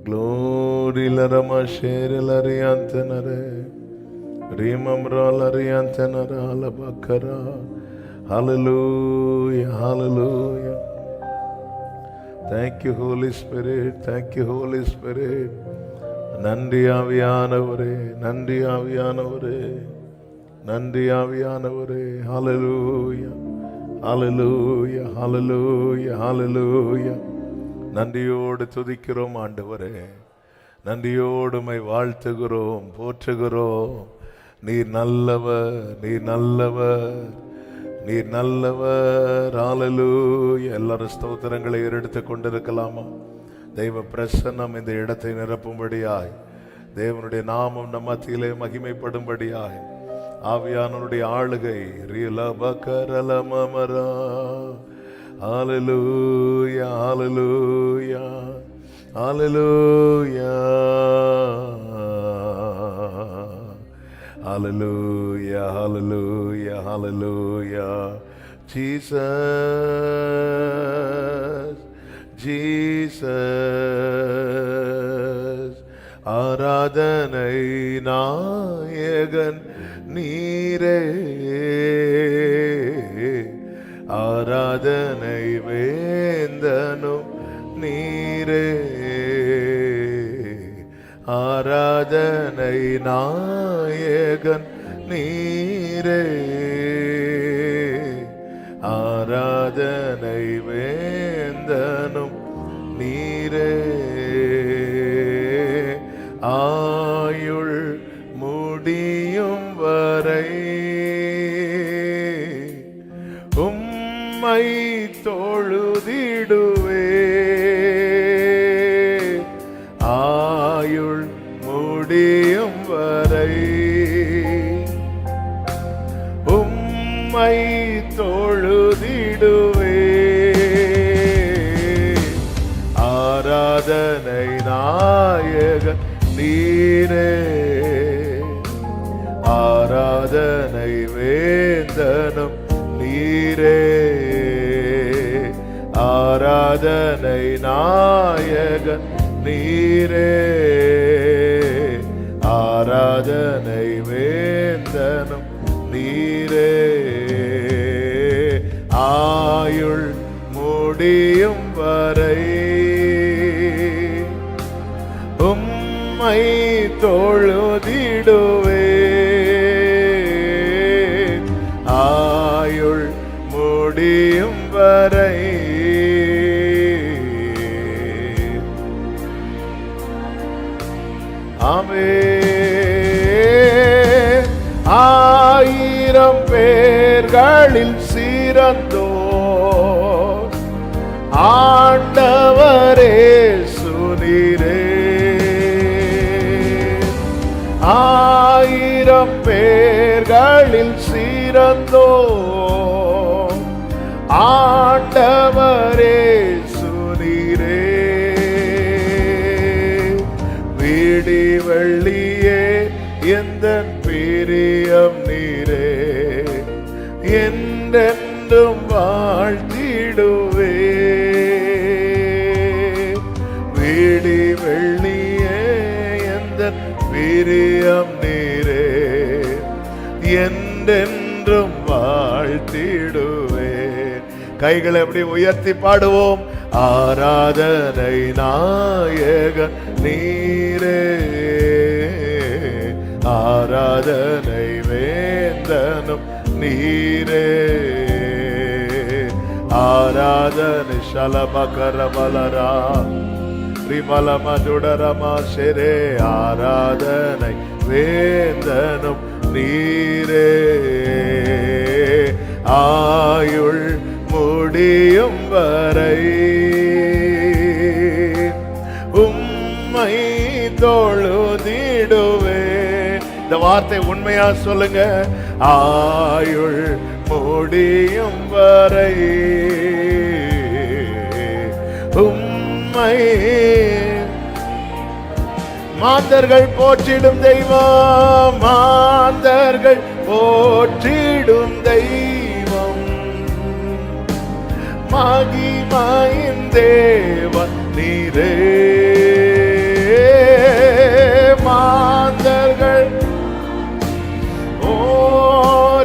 Glory larama shere lariantenare. Rimam lariantenare alabakara. Hallelujah, hallelujah. Thank you, Holy Spirit. Thank you, Holy Spirit. நன்றி ஆவியானவரே, நன்றி ஆவியானவரே, நன்றி ஆவியானவரே. Hallelujah, hallelujah, hallelujah, hallelujah. நன்றியோடு துதிக்கிறோம் ஆண்டவரே, நன்றியோடு உம்மை வாழ்த்துகிறோம், போற்றுகிறோம். நீர் நல்லவர், நீர் நல்லவர், நீர் நல்லவர். ஹல்லேலூயா. எல்லாரும் ஸ்தோத்திரங்களை ஏறெடுத்துக் கொண்டிருக்கலாமா? தெய்வ பிரசன்னம் இந்த இடத்தை நிரப்பும்படியாய், தேவனுடைய நாமம் நம் மத்தியிலே மகிமைப்படும்படியாய் ஆவியானவருடைய ஆளுகை ரிலபகரலமமரா. ஹல்லேலூயா, ஹல்லேலூயா, ஹல்லேலூயா, hallelujah, hallelujah, hallelujah. Jesus, Jesus, ஆராதனை நாயகன் நீரே, ஆராதனை வேந்தனும் நீரே, ஆராதனை நாயகன் நீரே, ஆராதனை வேந்தனும் நீரே. ஆயுள் முடியும் வரை உம்மை தொழுதிடுவே, ஆயுள் முடியும் வரை உம்மை தொழுதிடுவே. ஆராதனை நாயகன் நீரே, ஆராதனை வேந்தனும் நீரே, ஆராதனை நாயகன் நீரே, ஆராதனை வேந்தனும் நீரே. ஆயுள் முடியும் வரை உம்மை தொழுதிடுவே, ஆயுள் முடியும் வரை. ஆமென். ஆயிரம் பேர்களில் சிறந்தோர் ஆண்டவரே சுனீரே, ஆயிரம் பேர்களில் சிறந்தோர் ஆண்டவரே சுனீரே. விடி வெள்ளியே எந்தன் பிரியம் நீரே, என்றென்றும் வாழ்த்திடுவே. விடி வெள்ளியே எந்தன் பிரியம் நீரே, என்றென்றும் வாழ்த்திடுவே. கைகளை எப்படி உயர்த்தி பாடுவோம். ஆராதனை நாயகன் நீரே, ஆராதனை வேந்தனும் நீரே, ஆராதனை ஷலமகரமலரா ரிமலமதுடரமா செரே, ஆராதனை வேந்தனும் நீரே. ஆயுள் முடியும் வரை உம்மை தொழுதிடுவே. இந்த வார்த்தை உண்மையா சொல்லுங்க. ஆயுள் முடியும் வரை உம்மை. மாந்தர்கள் போற்றிடும் தெய்வம், மாந்தர்கள் போற்றிடும் தெய்வம், மகிமையின் தேவன் நீரே.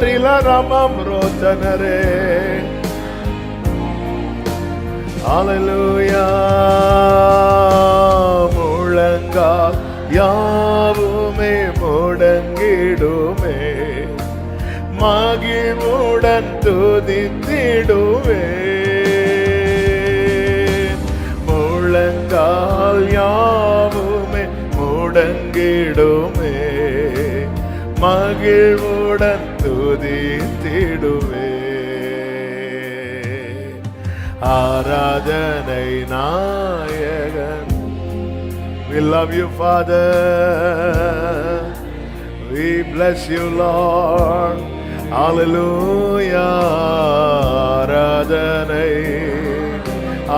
ரில ரமம் ரோதனரே. ஹல்லேலூயா. முழங்கால் யாவுமே முடங்கிடுமே, மகிழ்வுடன் துதித்திடுவே. முழங்கால் யாவுமே முடங்கிடுமே, மகிழ்வுடன் துதித்திடுவே. ஆராதனை நாயகன். We love you, Father. We bless you, Lord. Hallelujah. ஆராதனை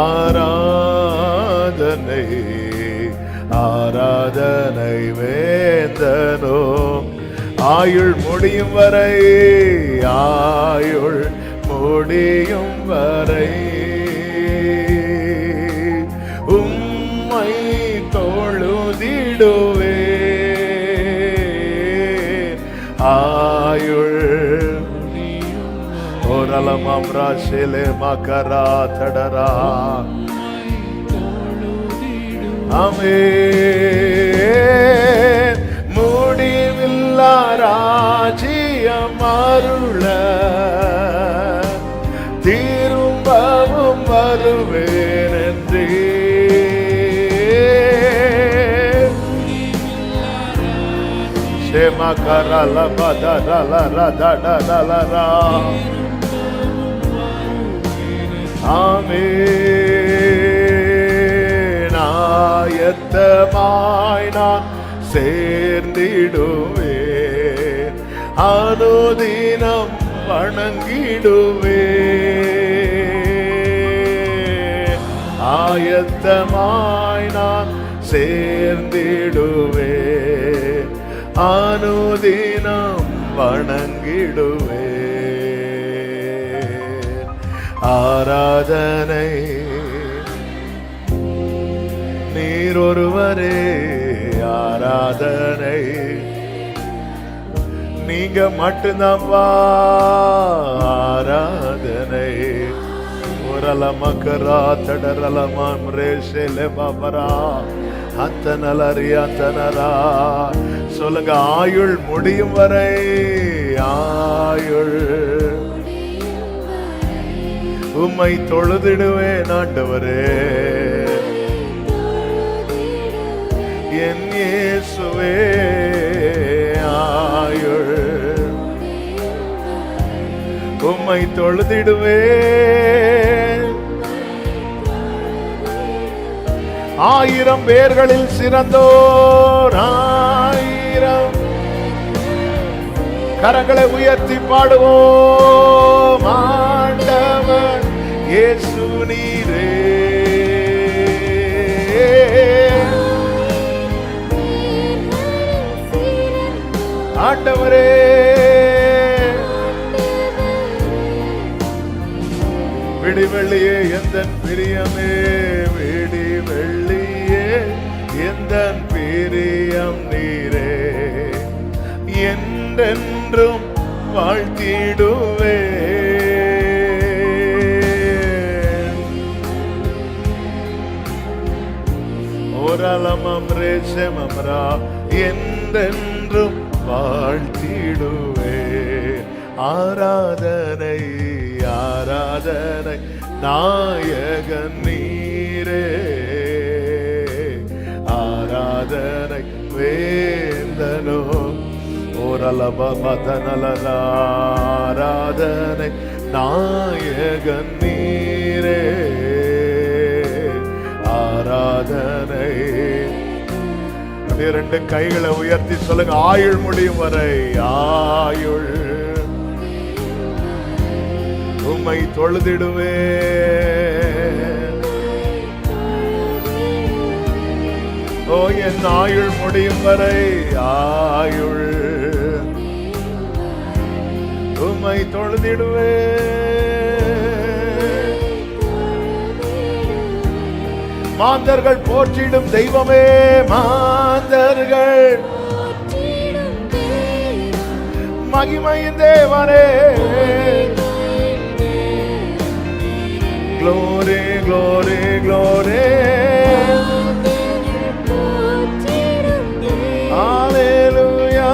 ஆராதனை ஆராதனை வேந்தனோ. ஆயுள் முடியும் வரை, ஆயுள் முடியும் வரை உம்மை தொழுதிடுவே. ஆயுள் ஓரலமம் ராசிலே மகரா தடரா. ஆமென். முடிவில்லா ராஜ்யம் அருள திரும்பவும் வருவேன் என்றே. ஷேமகரல பதரல ரதடலரா. ஆமென். ஆயத்தமாய் நான் சேர்ந்திடுவேன், அனுதினம் வணங்கிடுவேன். ஆயத்தமாய் நான் சேர்ந்திடுவேன், அனுதினம் வணங்கிடுவேன். ஆராதனை நீர் ஒருவரே. ஆராதனை நீங்க மட்டும்தான். ஆராதனை ஒரல மக்கரா தடரலமாம் ரேஷேலே பாபரா அத்தனலரியாத்தனரா. சொல்லுங்க, ஆயுள் முடியும் வரை, ஆயுள் உம்மை தொழுதிடுவேன் ஆண்டவரே. என் இயேசுவே, ஆயுள் உம்மை தொழுதிடுவேன். 1000 பேர்களில் சிறந்தோர் 1000 கரங்களை உயர்த்தி பாடுவோம். ஆண்டவர் இயேசு நீரே. ஆண்டவரே, விடிவெள்ளியே எந்தன் பிரியமே, விடிவெள்ளியே எந்தன் பிரியம் நீரே. என்றென்றும் வாழ்த்திடுவே. ஓரலமம் ரேஷமம்ரா. என்றென்றும் வாழ்த்திடுவே. ஆராதனை ஆராதனை நாயகன் நீரே. ஆராதனை வேந்தனோ. ஓரலப மதனலரா. ஆராதனை நாயகன் நீரே. ஆராதனை. 2 கைகளை உயர்த்தி சொல்லுங்க, ஆயுள் முடியும் வரை, ஆயுள் உம்மை தொழுதிடுவே. ஓ, என் ஆயுள் முடியும் வரை, ஆயுள் உம்மை தொழுதிடுவே. மாந்தர்கள் போற்றிடும் தெய்வமே, மாந்தர்கள் மகிமையின் தேவனே. Glory, glory, glory. Hallelujah.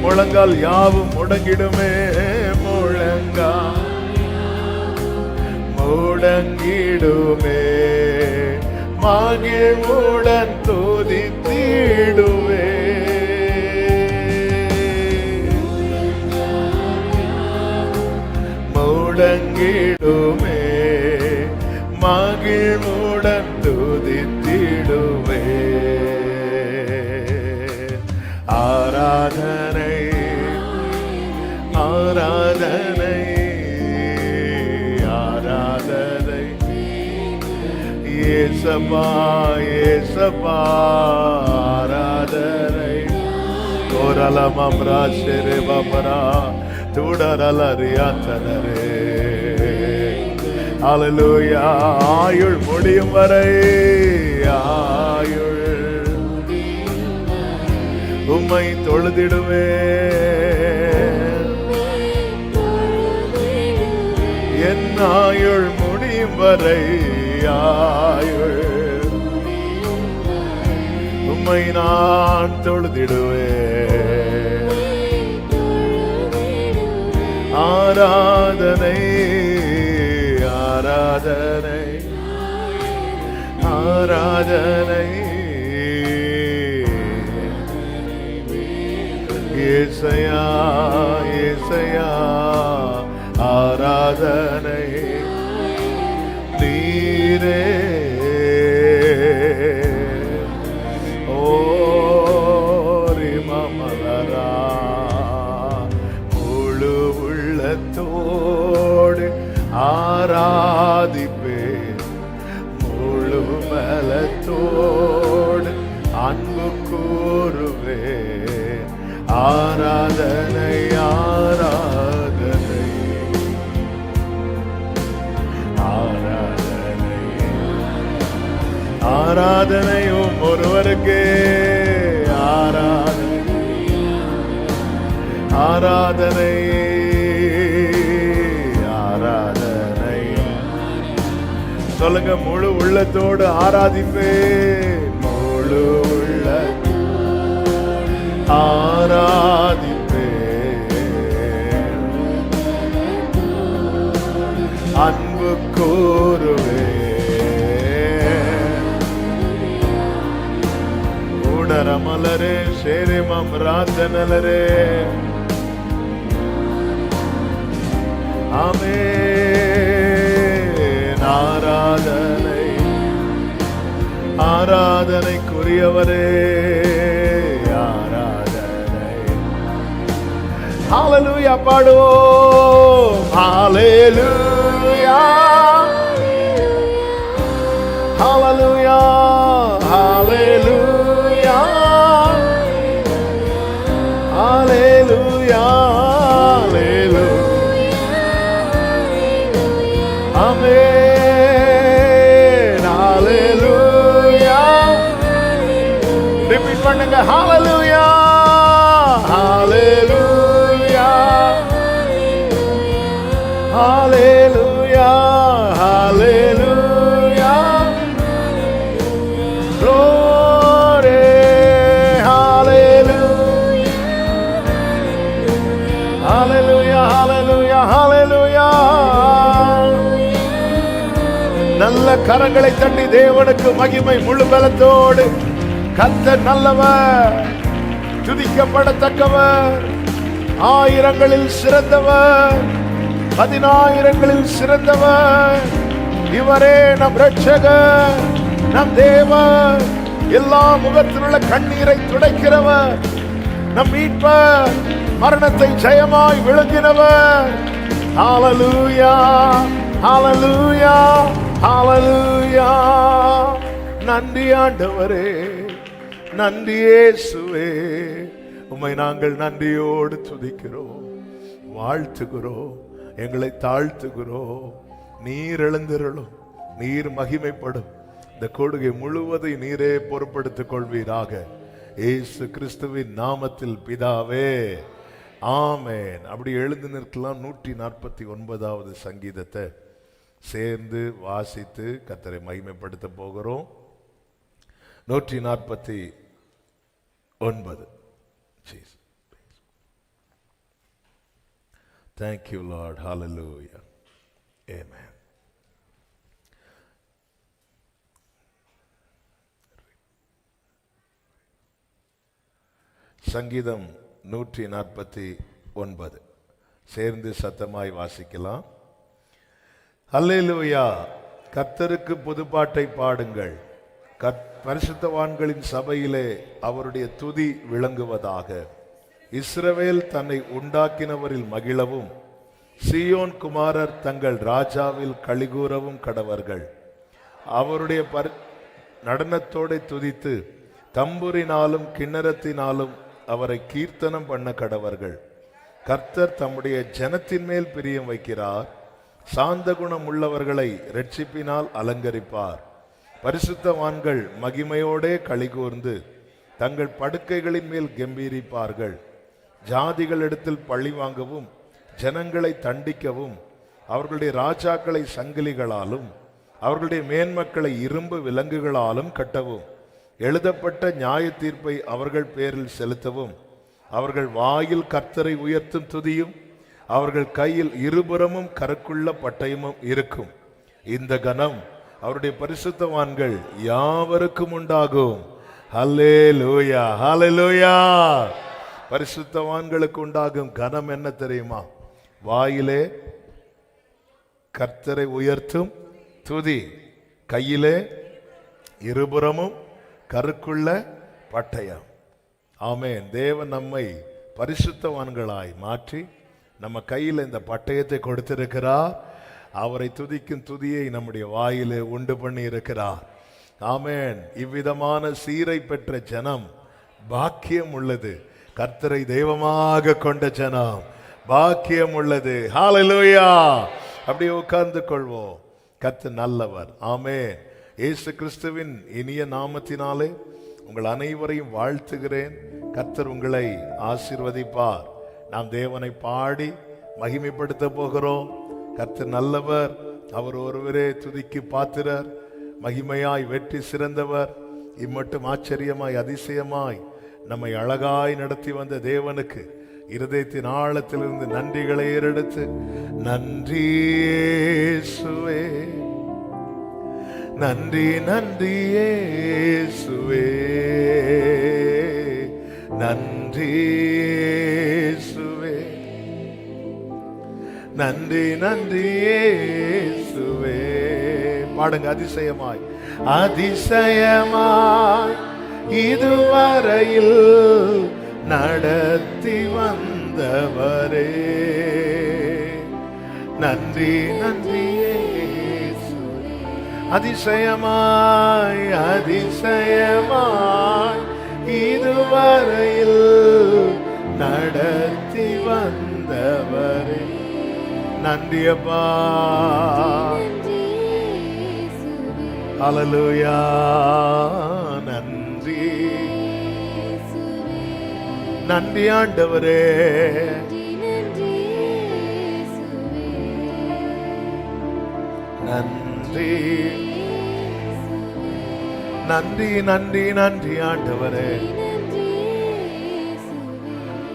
முழங்கால் யாவும் முடங்கிடுமே, முழங்கால் முடங்கிடுமே, மகிழ்வுடன் துதித்திடுவே. முடங்கிடுமே, மகிழ்வுடன் துதித்திடுவே. ஆராதனை, ஆராதனை, ஆராதனை இயேசப்பா, இயேசப்பா ஆராதனை. ஓரலமம் ராசரே பபரா துடரலரியாத்தனரே. ஹல்லேலூயா. ஆயுள் முடியும் வரை, ஆயுள் உம்மை தொழுதிடுவே. என் ஆயுள் முடியும் வரை, ஆயுள் உம்மை நான் தொழுதிடுவே. ஆராதனை, ஆராதனை, ஆராதனை இயேசையா, இயேசையா ஆராதனை நீரே. ஓ ரிமமலரா முழு உள்ளத்தோடு ஆராதிப்பே, முழு பலத்தோடு அன்பு கூறுவே. ஆராதனை, ஆராதனை, ஆராதனை, ஆராதனை ஒருவருக்கே. ஆராதனை, ஆராதனை, ஆராதனை. சொல்லுங்க, முழு உள்ளத்தோடு ஆராதிப்பே, முழு உள்ள ஆராதிப்பே, அன்பு கூறுவே. உடரமலரே சேரிமம் ராஜனலரே. ஆமென். ஆராதனை, ஆராதனைக்குரியவரே. ஹல்லேலூயா பாடுவோம். ஹல்லேலூயா, ஹல்லேலூயா, ஹல்லேலூயா, ஹல்லேலூயா, ஹல்லேலூயா. ஆமென். ஹல்லேலூயா. ரிப்பீட் பண்ணுங்க. ஹல்லேலூயா, ஹல்லேலூயா, hallelujah, hallelujah, glory, hallelujah, hallelujah, hallelujah, hallelujah. நல்ல கரங்களை தட்டி தேவனுக்கு மகிமை முழு பலத்தோடு. கர்த்தர் நல்லவர், துதிக்கப்படத்தக்கவர், ஆயிரங்களில் சிறந்தவர், 10,000களில் சிறந்தவர். இவரே நம் இரட்சகர், நம் தேவன், எல்லா முகத்திலுள்ள கண்ணீரை துடைக்கிறவர், நம் மீட்பர், மரணத்தை ஜெயமாய் விழுங்கினவர். ஹல்லேலூயா, ஹல்லேலூயா, ஹல்லேலூயா. நன்றி ஆண்டவரே, நன்றி இயேசுவே. உம்மை நாங்கள் நன்றியோடு துதிக்கிறோம், வாழ்த்துகிறோம், எங்களை தாழ்த்துகிறோம். நீர் எழுந்திருளும், நீர் மகிமைப்படும். இந்த கொடுகை முழுவதை நீரே பொறுப்படுத்திக் கொள்வீராக. இயேசு கிறிஸ்துவின் நாமத்தில் பிதாவே, ஆமென். அப்படி எழுந்து நிற்கலாம். 149வது சங்கீதத்தை சேர்ந்து வாசித்து கர்த்தரை மகிமைப்படுத்த போகிறோம். 149. Thank you, Lord. Hallelujah. Amen. சங்கீதம் 149 சேர்ந்து சத்தமாய் வாசிக்கலாம். அல்லேலூயா. கர்த்தருக்கு புதுப்பாட்டை பாடுங்கள். பரிசுத்தவான்களின் சபையிலே அவருடைய துதி விளங்குவதாக. இஸ்ரவேல் தன்னை உண்டாக்கினவரில் மகிழவும், சீயோன் குமாரர் தங்கள் ராஜாவில் களிகூறவும் கடவர்கள். அவருடைய நடனத்தோடு துதித்து தம்புரினாலும் கிண்ணறத்தினாலும் அவரை கீர்த்தனம் பண்ண கடவர்கள். கர்த்தர் தம்முடைய ஜனத்தின் மேல் பிரியம் வைக்கிறார். சாந்த குணம் உள்ளவர்களை இரட்சிப்பினால் அலங்கரிப்பார். பரிசுத்தவான்கள் மகிமையோடே களிகூர்ந்து தங்கள் படுக்கைகளின் மேல் கம்பீரிப்பார்கள். ஜாதிகளிடத்தில் பழி வாங்கவும், ஜனங்களை தண்டிக்கவும், அவர்களுடைய ராஜாக்களை சங்கிலிகளாலும் அவர்களுடைய மேன்மக்களை இரும்பு விலங்குகளாலும் கட்டவும், எழுதப்பட்ட நியாய தீர்ப்பை அவர்கள் பேரில் செலுத்தவும், அவர்கள் வாயில் கர்த்தரை உயர்த்தும் துதியும் அவர்கள் கையில் இருபுறமும் கருக்குள்ள பட்டயமும் இருக்கும். இந்த கனம் அவருடைய பரிசுத்தவான்கள் யாவருக்கும் உண்டாகும். ஹல்லேலூயா, ஹல்லேலூயா. பரிசுத்தவான்களுக்கு உண்டாகும் கனம் என்ன தெரியுமா? வாயிலே கர்த்தரை உயர்த்தும் துதி, கையிலே இருபுறமும் கருக்குள்ள பட்டயம். ஆமென். தேவன் நம்மை பரிசுத்தவான்களாய் மாற்றி நம்ம கையில் இந்த பட்டயத்தை கொடுத்திருக்கிறார். அவரை துதிக்கும் துதியை நம்முடைய வாயிலே உண்டு பண்ணி இருக்கிறார். ஆமென். இவ்விதமான சீரை பெற்ற ஜனம் பாக்கியம் உள்ளது. கர்த்தரை தெய்வமாக கொண்ட ஜனம் பாக்கியம் உள்ளது. ஹல்லேலூயா. அப்படியே உட்கார்ந்து கொள்வோம். கர்த்தர் நல்லவர். ஆமென். இயேசு கிறிஸ்துவின் இனிய நாமத்தினாலே உங்கள் அனைவரையும் வாழ்த்துகிறேன். கர்த்தர் உங்களை ஆசீர்வதிப்பார். நாம் தேவனை பாடி மகிமைப்படுத்த போகிறோம். கர்த்தர் நல்லவர். அவர் ஒருவரே துதிக்கு பாத்திரர். மகிமையாய் வெற்றி சிறந்தவர். இம்மட்டும் ஆச்சரியமாய் அதிசயமாய் நம்மை அழகாய் நடத்தி வந்த தேவனுக்கு இருதயத்தின் ஆழத்திலிருந்து நன்றிகளை ஏறெடுத்து, நன்றி இயேசுவே, நன்றி நன்றி இயேசுவே, நன்றி இயேசுவே, நன்றி நன்றி இயேசுவே. பாடுங்க. அதிசயமாய் அதிசயமாய் இதுவரையில் நடத்தி வந்தவரே, நன்றி நன்றி இயேசுவே. அதிசயமாய் அதிசயமாய் இதுவரையில் நடத்தி வந்தவரே, நன்றி அப்பா. ஹல்லேலூயா. நன்றி நன்றி ஆண்டவரே. நன்றி நன்றி நன்றி நன்றி ஆண்டவரே.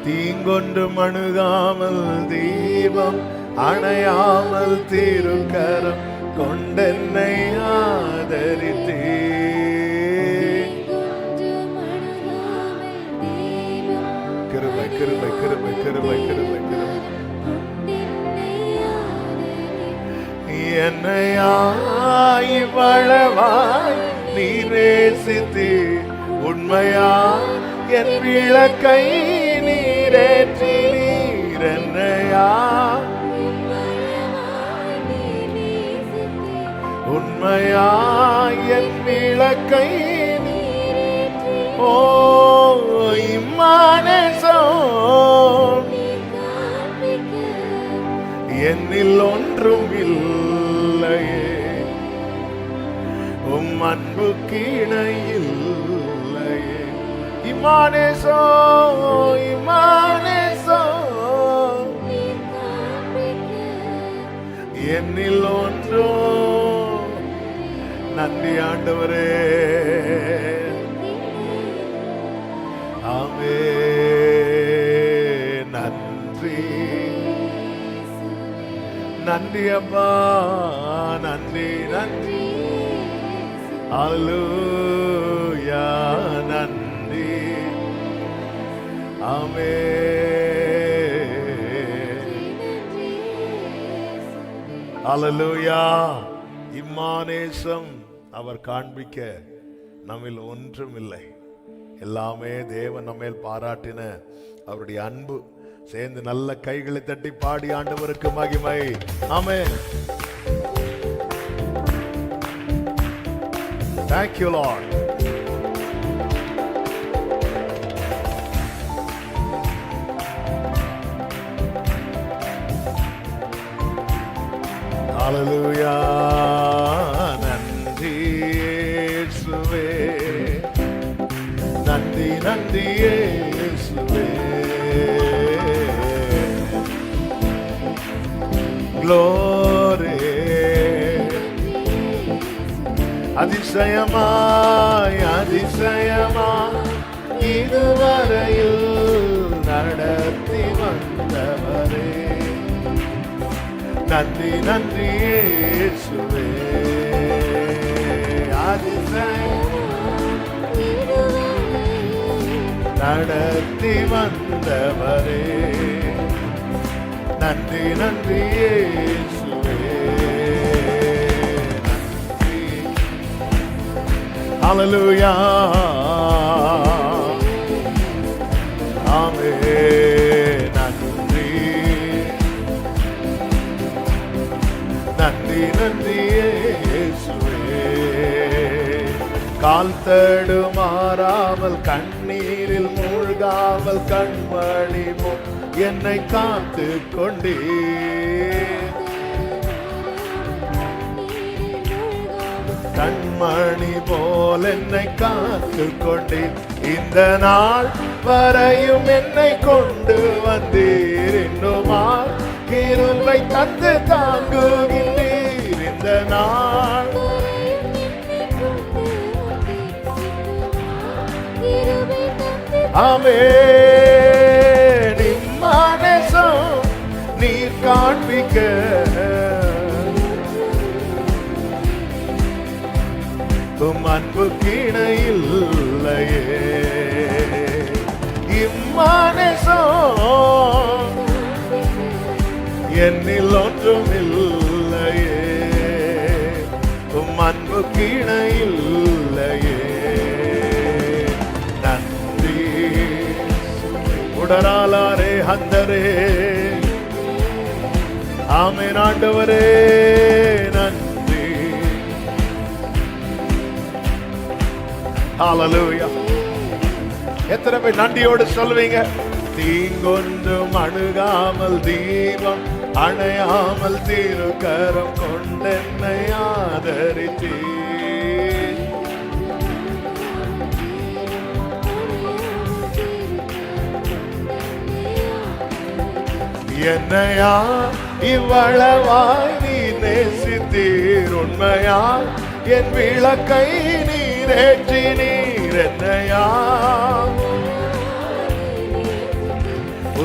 தீங்கொன்றும் அணுகாமல் தீபம் அணையாமல் திருக்கரம் கொண்டென்னை ஆதரித்தே, கிருபை கிருபை கிருபை கிருபை கிருபை கிருபை. என்னையாய் வளவாய் நீ நேசித்தே, உண்மையா என் விளக்கை நீரேற்றி நீர். என்னையா உண்மையா என் விளக்கை, ஓ இம்மானேசம் என்னில் ஒன்றும் இல்லையே, உம் அன்புக்கு இணையில்லையே. இம்மானேசோ இம்மானேசோ என்னில் ஒன்றோ. நன்றி ஆண்டவரே. ஆமே நன்றி நன்றி அப்பா நன்றி நன்றி. அல்லேலூயா நன்றி. ஆமே அல்லேலூயா. இம்மானேசம் அவர் காண்பிக்க நம்மில் ஒன்றும் இல்லை. எல்லாமே தேவன் நம்மேல் பாராட்டின அவருடைய அன்பு. சேர்ந்து நல்ல கைகளை தட்டி பாடி ஆண்டவருக்கு மகிமை. ஆமென். Thank you Lord. Hallelujah. நன்றி இயேசுவே நன்றி நன்றி இயேசுவே. Glory. அதிசயமாய் அதிசயமாய் இதுவரையில் நடத்தி வந்தவரே நன்றி நன்றி இயேசுவே. நடத்தி வந்தவரே நன்றி நன்றி இயேசுவே. நன்றி. ஹல்லேலூயா. ஆமென். நன்றி நன்றி நன்றி இயேசுவே. கால் தடுமாறாமல் கண்ணீரில் மூழ்காமல் கண்மணி என்னை காத்து கொண்டே. கண்மணி போல் என்னை காத்து கொண்டே. இந்த நாள் வரையும் என்னை கொண்டு வந்தீர். இன்னுமா கிருபை தந்து தாங்குகின்றீர். இந்த நாள் ஆமென். இம்மானேசம் நீர் காண்பிக்க உம் அன்புக்கு இணையில்லையே. இம்மானேசம் என்னில் ஒன்றும் இல்லையே. உம் அன்புக்கு இணையில்லையே. உடனாலாரே ஹந்தரே. ஆமென் ஆண்டவரே நன்றி. ஹல்லேலூயா. எத்தனை பேர் நன்றியோடு சொல்வீங்க? தீங்கொன்றும் அணுகாமல் தீபம் அணையாமல் திருக்கரம் கொண்டென்னை ஆதரித்தீர். என்னையா இவ்வளவாய் நீ நேசித்தீர். உண்மையா என் விளக்கை நீரேற்றினீர். என்னையா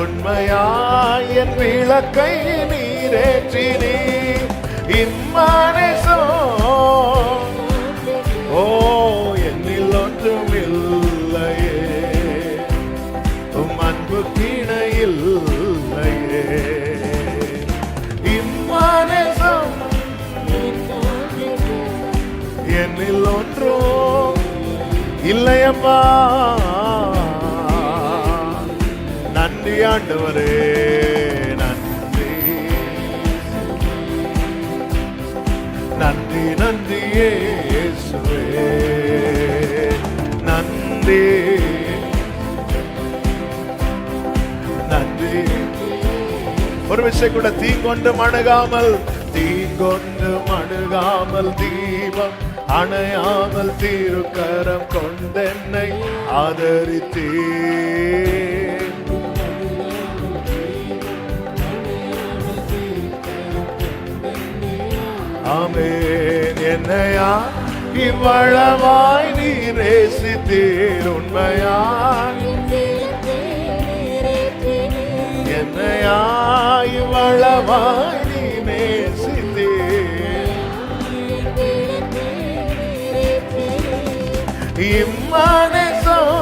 உண்மையா என் விளக்கை நீரேற்றினீர். இம்மானேசம் ஓ என்னில் ஒன்றும் இல்லையே. உம் அன்புக்கு இணையில்லையே. இம்மானேசம் என்னில் ஒன்றும் இல்லையப்பா. நன்றி ஆண்டவரே நன்றி நன்றி நன்றி இயேசுவே நன்றி நன்றி. ஒரு விஷயம் கூட தீங்கொண்டு அணுகாமல் தீபம் அணையாமல் திருக்கரம் கொண்டென்னை ஆதரித்தே. ஆமென். என்னையா இவ்வளவாய் நீ நேசித்தீர், உண்மையாய் என்னையா இவ்வளவாய் நீ நேசித்தீர். இம்மானேசம்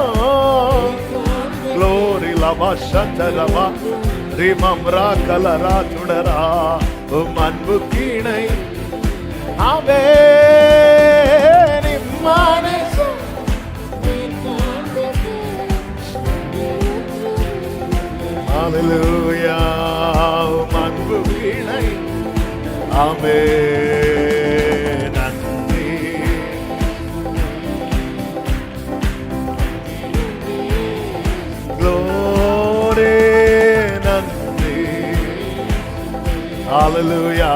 glory lava shantalava rimamra kalara tudara அன்பு கீணை. ஆமென். இம்மானேசம் ஹalleluya அன்பு கீணை. ஆமென். நன்றி glory நன்றி ஹalleluya.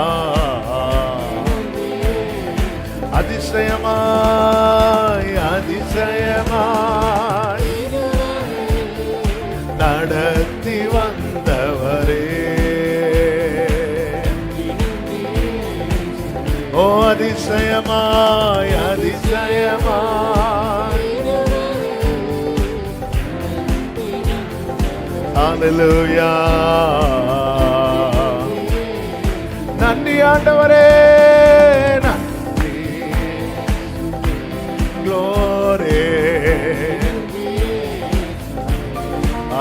அதிசயமாய் அதிசயமாய் நடத்தி வந்தவரே, ஓ அதிசயமாய் அதிசயமாய். ஹalleluya நன்றி ஆண்டவரே, நன்றி glory.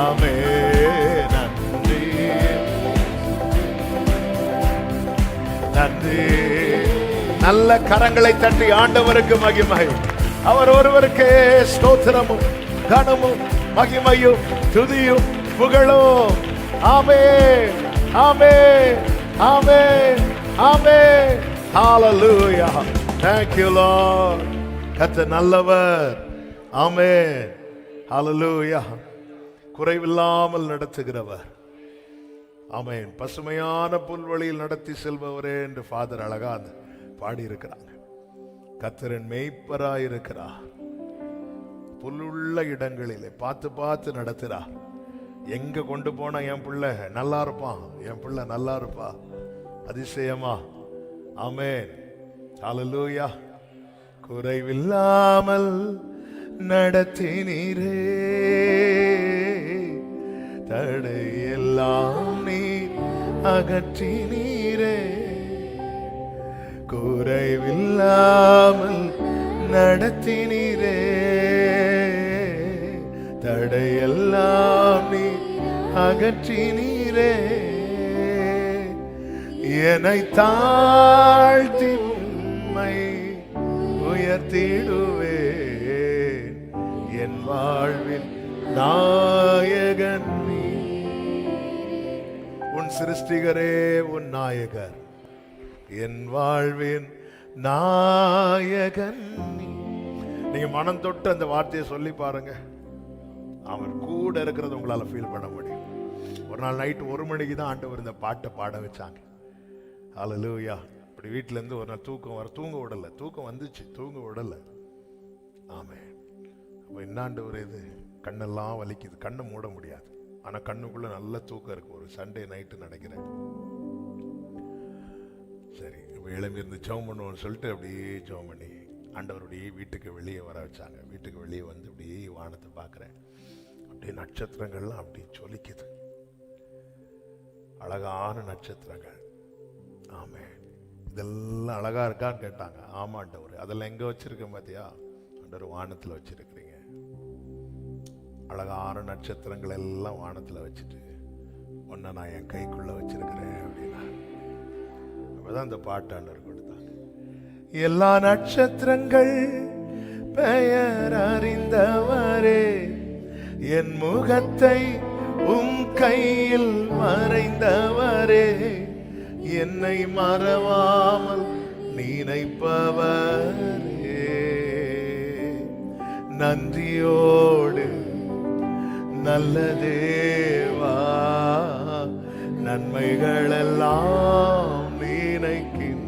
ஆமென். நன்றி நன்றி. நல்ல கரங்களை தட்டி ஆண்டவருக்கு மகிமை. அவர் ஒருவருக்கே ஸ்தோத்திரமும் கனமும் மகிமையும் துதியும் புகழும். ஆமென் ஆமென் ஆமென் ஆமென். ஹalleluya. Thank you Lord. கர்த்தர் நல்லவர். ஆமென். ஹalleluya. குறைவில்லாமல் நடத்துகிறவர். ஆமென். பசுமையான புல்வெளியில் நடத்தி செல்பவரே என்று ஃபாதர் அழகா பாடியிருக்கிறாங்க. கர்த்தரின் மேய்ப்பராயிருக்கிறார். புல்லுள்ள இடங்களிலே பார்த்து பார்த்து நடத்துறார். எங்க கொண்டு போனா என் பிள்ளை நல்லா இருப்பான், என் பிள்ளை நல்லா இருப்பா. அதிசயமா. ஆமென். ஹalleluya. குறைவில்லாமல் நடத்தினீரே, தடையெல்லாம் நீர் அகற்றினீரே. குறைவில்லாமல் நடத்தினீரே, தடையெல்லாம் நீர் அகற்றினீரே. என்னை தாழ்த்தி உம்மை உயர்த்திடுவேன். என் வாழ்வில் நாயகன் நீ. உன் சிருஷ்டிகரே உன் நாயகர். என் வாழ்வின் நாயகன் நீ. நீங்க மனம் தொட்டு அந்த வார்த்தையை சொல்லி பாருங்க. அவர் கூட இருக்கிறது உங்களால ஃபீல் பண்ண முடியும். ஒரு நாள் நைட் 1 மணிக்கு தான் ஆண்டவர் இந்த பாட்டை பாட வச்சாங்க. ஹalleluya. இப்படி வீட்டுல இருந்து ஒரு நாள் தூங்க விடல. தூக்கம் வந்துச்சு, தூங்க விடல. ஆமென். அப்ப என்னாண்டவர் இது, கண்ணெல்லாம் வலிக்குது, கண்ணை மூட முடியாது. ஆனா கண்ணுக்குள்ள நல்ல தூக்கம் இருக்கு. ஒரு சண்டே நைட்டு நினைக்கிறேன். சரி, இப்போ எழும்பி இருந்து ஜெபம் பண்ணுவோம்னு சொல்லிட்டு அப்படியே ஜெபம் பண்ணி ஆண்டவருடைய வீட்டுக்கு வெளியே வர வச்சாங்க. வீட்டுக்கு வெளியே வந்து அப்படியே வானத்தை பார்க்குறேன். அப்படியே நட்சத்திரங்கள்லாம் அப்படி சொலிக்குது. அழகான நட்சத்திரங்கள். ஆமென். இதெல்லாம் அழகா இருக்கான்னு கேட்டாங்க. ஆமா ஆண்டவர். அதெல்லாம் எங்க வச்சிருக்கேன் பார்த்தியா? ஆண்டவர் வானத்தில் வச்சிருக்கிறீங்க. அழகான நட்சத்திரங்கள் எல்லாம் வானத்தில் வச்சுட்டு ஒன்ன நான் என் கைக்குள்ள வச்சிருக்கிறேன் அப்படின்னா. அப்பதான் இந்த பாட்டாண்டவர் கொடுத்தாங்க. எல்லா நட்சத்திரங்கள் பெயர் அறிந்தவரே, என் முகத்தை உம் கையில் மறைந்தவரே, என்னை மறவாமல் நினைப்பவரே, நன்றியோடு நல்ல தேவா, நன்மைகள் எல்லாம் நினைக்கின்றேன்.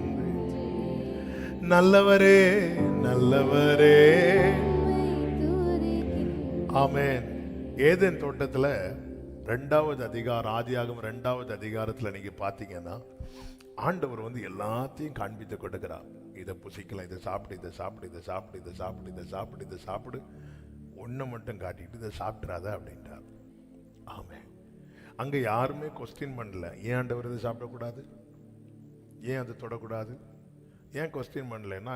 நல்லவரே நல்லவரே. ஆமென். ஏதேன் தோட்டத்துல 2வது அதிகாரம், ஆதியாகமம் 2வது அதிகாரத்துல நீங்க பாத்தீங்கன்னா ஆண்டவர் வந்து எல்லாத்தையும் காண்பித்து கொடுக்கிறார். இதை புசிக்கலாம், இதை சாப்பிடு, இதை சாப்பிடு, இதை சாப்பிடு, இதை சாப்பிடு, இதை சாப்பிடு, இதை சாப்பிடு, ஒன்றை மட்டும் காட்டிட்டு இதை சாப்பிட்றாத அப்படின்றார். ஆமே. அங்க யாருமே கொஸ்டின் பண்ணல, ஏன் ஆண்டவர் இதை சாப்பிடக்கூடாது, ஏன் அதை தொடக்கூடாது, ஏன் கொஸ்டின் பண்ணலன்னா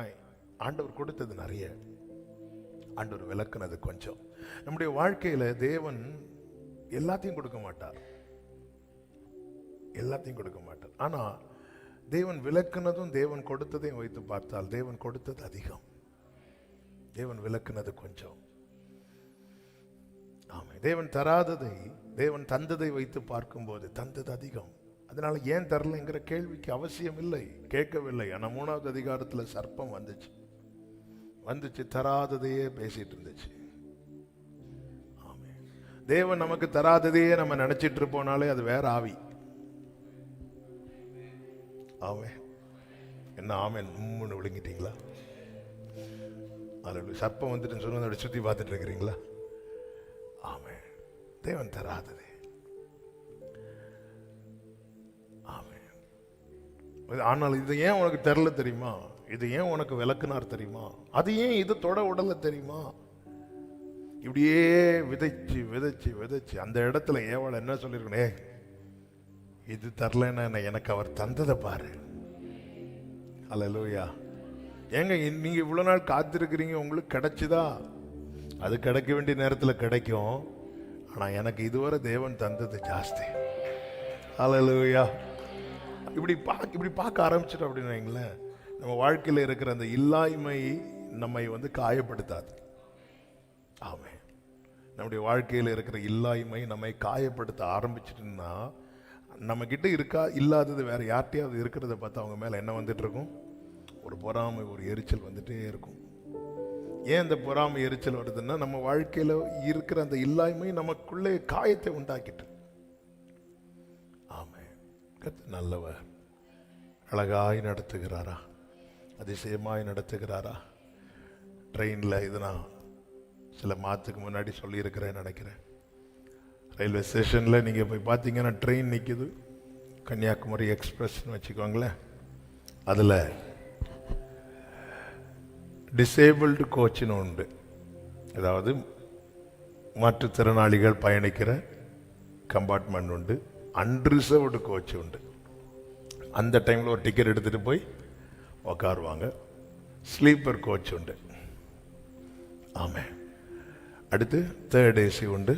ஆண்டவர் கொடுத்தது நிறைய, ஆண்டவர் விளக்குனது கொஞ்சம். நம்முடைய வாழ்க்கையில தேவன் எல்லாத்தையும் கொடுக்க மாட்டார், எல்லாத்தையும் கொடுக்க மாட்டார். ஆனா தேவன் விளக்குனதும் தேவன் கொடுத்ததையும் வைத்து பார்த்தால் தேவன் கொடுத்தது அதிகம், தேவன் விளக்குனது கொஞ்சம். ஆமா. தேவன் தராததை தேவன் தந்ததை வைத்து பார்க்கும்போது தந்தது அதிகம். அதனால ஏன் தரலைங்கிற கேள்விக்கு அவசியம் இல்லை, கேட்கவில்லை. ஆனா 3வது அதிகாரத்துல சர்ப்பம் வந்துச்சு, தராததையே பேசிட்டு இருந்துச்சு. ஆமே. தேவன் நமக்கு தராததையே நம்ம நினைச்சிட்டு இருப்போனாலே அது வேற ஆவி. ஆமே. என்ன ஆமேன் முன்னு விழுங்கிட்டீங்களா? அதில் சர்ப்பம் வந்துட்டு சொன்ன அப்படி சுற்றி பார்த்துட்டு இருக்கிறீங்களா? ஆமே. தேவன் தராததே. ஆமே. ஆனால் இது ஏன் உனக்கு தெரியல தெரியுமா, இது ஏன் உனக்கு விளக்குனார் தெரியுமா, அது ஏன் இது தொட உடல தெரியுமா, இப்படியே விதைச்சு விதைச்சு விதைச்சு அந்த இடத்துல ஏவாள் என்ன சொல்லிருக்கனே, இது தரலன்னா எனக்கு அவர் தந்ததை பாரு. அல்லேலூயா. ஏங்க நீங்க இவ்வளவு நாள் காத்திருக்கிறீங்க, உங்களுக்கு கிடைச்சுதா? அது கிடைக்க வேண்டிய நேரத்தில் கிடைக்கும். ஆனா எனக்கு இதுவரை தேவன் தந்தது ஜாஸ்தி. அல்லேலூயா. இப்படி பார்க்க ஆரம்பிச்சிட்டோம் அப்படின்னு வைங்களேன், நம்ம வாழ்க்கையில் இருக்கிற அந்த இல்லாய்மை நம்மை வந்து காயப்படுத்தாது. ஆமே. நம்முடைய வாழ்க்கையில் இருக்கிற இல்லாய்மை நம்மை காயப்படுத்த ஆரம்பிச்சிட்டுன்னா நம்ம கிட்ட இல்லாதது வேற யார்ட்டையாவது இருக்கிறத பார்த்து அவங்க மேல என்ன வந்துட்டு இருக்கும், ஒரு பொறாமை, ஒரு எரிச்சல் வந்துட்டே இருக்கும். ஏன் அந்த பொறாமை எரிச்சல் வருதுன்னா நம்ம வாழ்க்கையில இருக்கிற அந்த இல்லாய்மை நமக்குள்ளே காயத்தை உண்டாக்கிட்டு. ஆமே. கர்த்தர் நல்லவர். அழகாய் நடத்துகிறாரா, அதிசயமாய் நடத்துகிறாரா. ட்ரெயின்ல இது நான் சில மாதத்துக்கு முன்னாடி சொல்லியிருக்கிறேன் நினைக்கிறேன். ரயில்வே ஸ்டேஷனில் நீங்கள் போய் பார்த்தீங்கன்னா ட்ரெயின் நிற்குது, கன்னியாகுமரி எக்ஸ்பிரஸ்ன்னு வச்சுக்கோங்களேன். அதில் டிசேபிள்டு கோச்சுன்னு உண்டு, அதாவது மாற்றுத்திறனாளிகள் பயணிக்கிற கம்பார்ட்மெண்ட் உண்டு, அன்ரிசர்வ்டு கோச் உண்டு. அந்த டைமில் ஒரு டிக்கெட் எடுத்துகிட்டு போய் உக்காருவாங்க. ஸ்லீப்பர் கோச் உண்டு. ஆமாம். அடுத்து 3rd ஏசி உண்டு,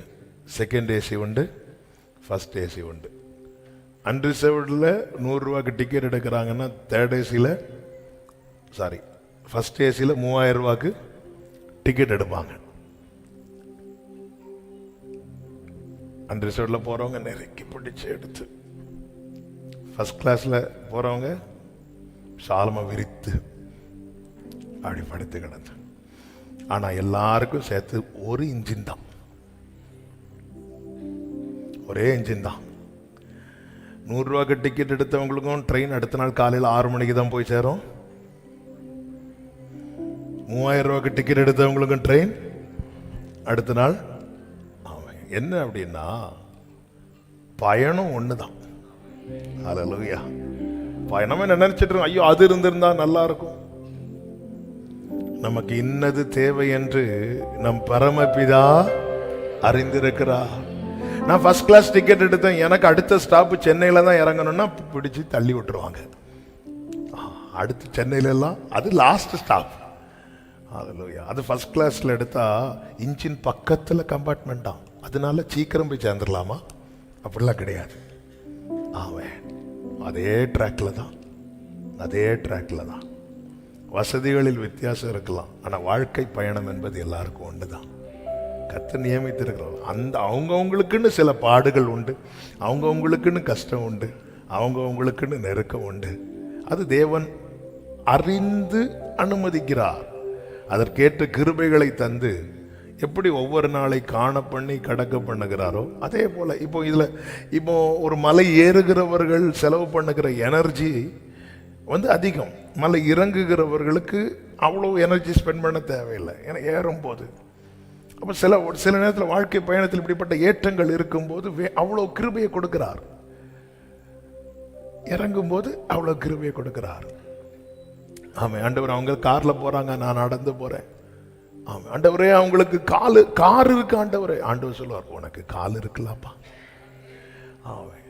2nd ஏசி உண்டு, 1st ஏசி உண்டு. அன்ரிசர்வ்டில் 100 ரூபாய்க்கு டிக்கெட் எடுக்கிறாங்கன்னா 3rd ஏசியில் 1st ஏசியில் 3000 ரூபாய்க்கு டிக்கெட் எடுப்பாங்க. அன்ரிசர்வ்டில் போகிறவங்க நெருக்கி பிடிச்சி எடுத்து, ஃபர்ஸ்ட் கிளாஸில் போகிறவங்க சாலமாக விரித்து அப்படி படுத்து கிடந்து. ஆனால் எல்லாருக்கும் சேர்த்து ஒரு இன்ஜின் தான், ஒரே இன்ஜின் தான். 100 ரூபாய்க்கு டிக்கெட் எடுத்தவங்களுக்கும் ட்ரெயின் அடுத்த நாள் காலையில் 6 மணிக்கு தான் போய் சேரும். 3000 ரூபாய்க்கு டிக்கெட் எடுத்தவங்களுக்கும் ட்ரெயின் அடுத்த நாள். என்ன அப்படின்னா பயணம் ஒன்று தான். அல்லேலூயா. பயணமே நினைச்சிட்டு இருக்கோம், ஐயோ அது இருந்திருந்தா நல்லா இருக்கும். நமக்கு இன்னது தேவை என்று நம் பரமபிதா அறிந்திருக்கிறார். நான் ஃபர்ஸ்ட் கிளாஸ் டிக்கெட் எடுத்தேன், எனக்கு அடுத்த ஸ்டாப் சென்னையில தான் இறங்கணும்னா பிடிச்சி தள்ளி விட்டுருவாங்க. அடுத்து சென்னையில எல்லாம் அது லாஸ்ட் ஸ்டாப். அது ஃபர்ஸ்ட் கிளாஸ்ல எடுத்தா இன்ஜின் பக்கத்துல கம்பார்ட்மெண்ட் தான், அதனால சீக்கிரம் போய் சேர்ந்துடலாமா? அப்படிலாம் கிடையாது. அதே ட்ராக்ல தான், அதே ட்ராக்ல தான். வசதிகளில் வித்தியாசம் இருக்கலாம், ஆனா வாழ்க்கை பயணம் என்பது எல்லாருக்கும் ஒன்றுதான். கர்த்தர் நியமித்திருக்கிறோம். அந்த அவங்கவுங்களுக்குன்னு சில பாடுகள் உண்டு, அவங்கவுங்களுக்குன்னு கஷ்டம் உண்டு, அவங்கவுங்களுக்குன்னு நெருக்கம் உண்டு. அது தேவன் அறிந்து அனுமதிக்கிறார். அதற்கேற்ற கிருபைகளை தந்து எப்படி ஒவ்வொரு நாளை காண பண்ணி கடக்க பண்ணுகிறாரோ அதே போல இப்போ ஒரு மலை ஏறுகிறவர்கள் செலவு பண்ணுகிற எனர்ஜி அதிகம். மலை இறங்குகிறவர்களுக்கு அவ்வளோ எனர்ஜி ஸ்பெண்ட் பண்ண தேவையில்லை, ஏன்னா ஏறும்போது. அப்போ சில நேரத்தில் வாழ்க்கை பயணத்தில் இப்படிப்பட்ட ஏற்றங்கள் இருக்கும்போது அவ்வளோ கிருபையை கொடுக்கிறார், இறங்கும்போது அவ்வளோ கிருபையை கொடுக்கிறார். ஆமாம் ஆண்டவர், அவங்க காரில் போகிறாங்க, நான் நடந்து போகிறேன். ஆமாம் ஆண்டவரே, அவங்களுக்கு கார் இருக்கு ஆண்டவரே. ஆண்டவர் சொல்லுவார், உனக்கு கால் இருக்குல்லப்பா. ஆமாம்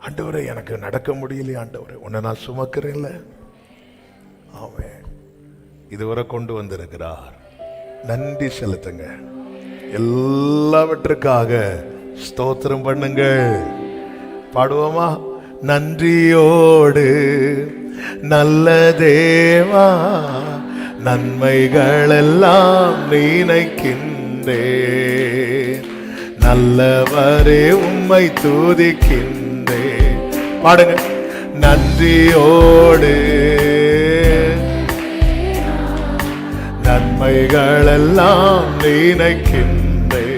ஆண்டவரே, எனக்கு நடக்க முடியலையே ஆண்டவரே, உன்னை நான் சுமக்கிறேன்ல. ஆமாம் இதுவரை கொண்டு வந்திருக்கிறார். நன்றி செலுத்துங்க, எல்லாவற்றுக்காக ஸ்தோத்திரம் பண்ணுங்க. பாடுவோமா? நன்றியோடு நல்ல தேவா, நன்மைகள் எல்லாம் நினைக்கின்றே, நல்லவரே உம்மை துதிக்கின்றே. பாடுங்க. நன்றியோடு நன்மைகள் எல்லாம் நினைக்கின்றே,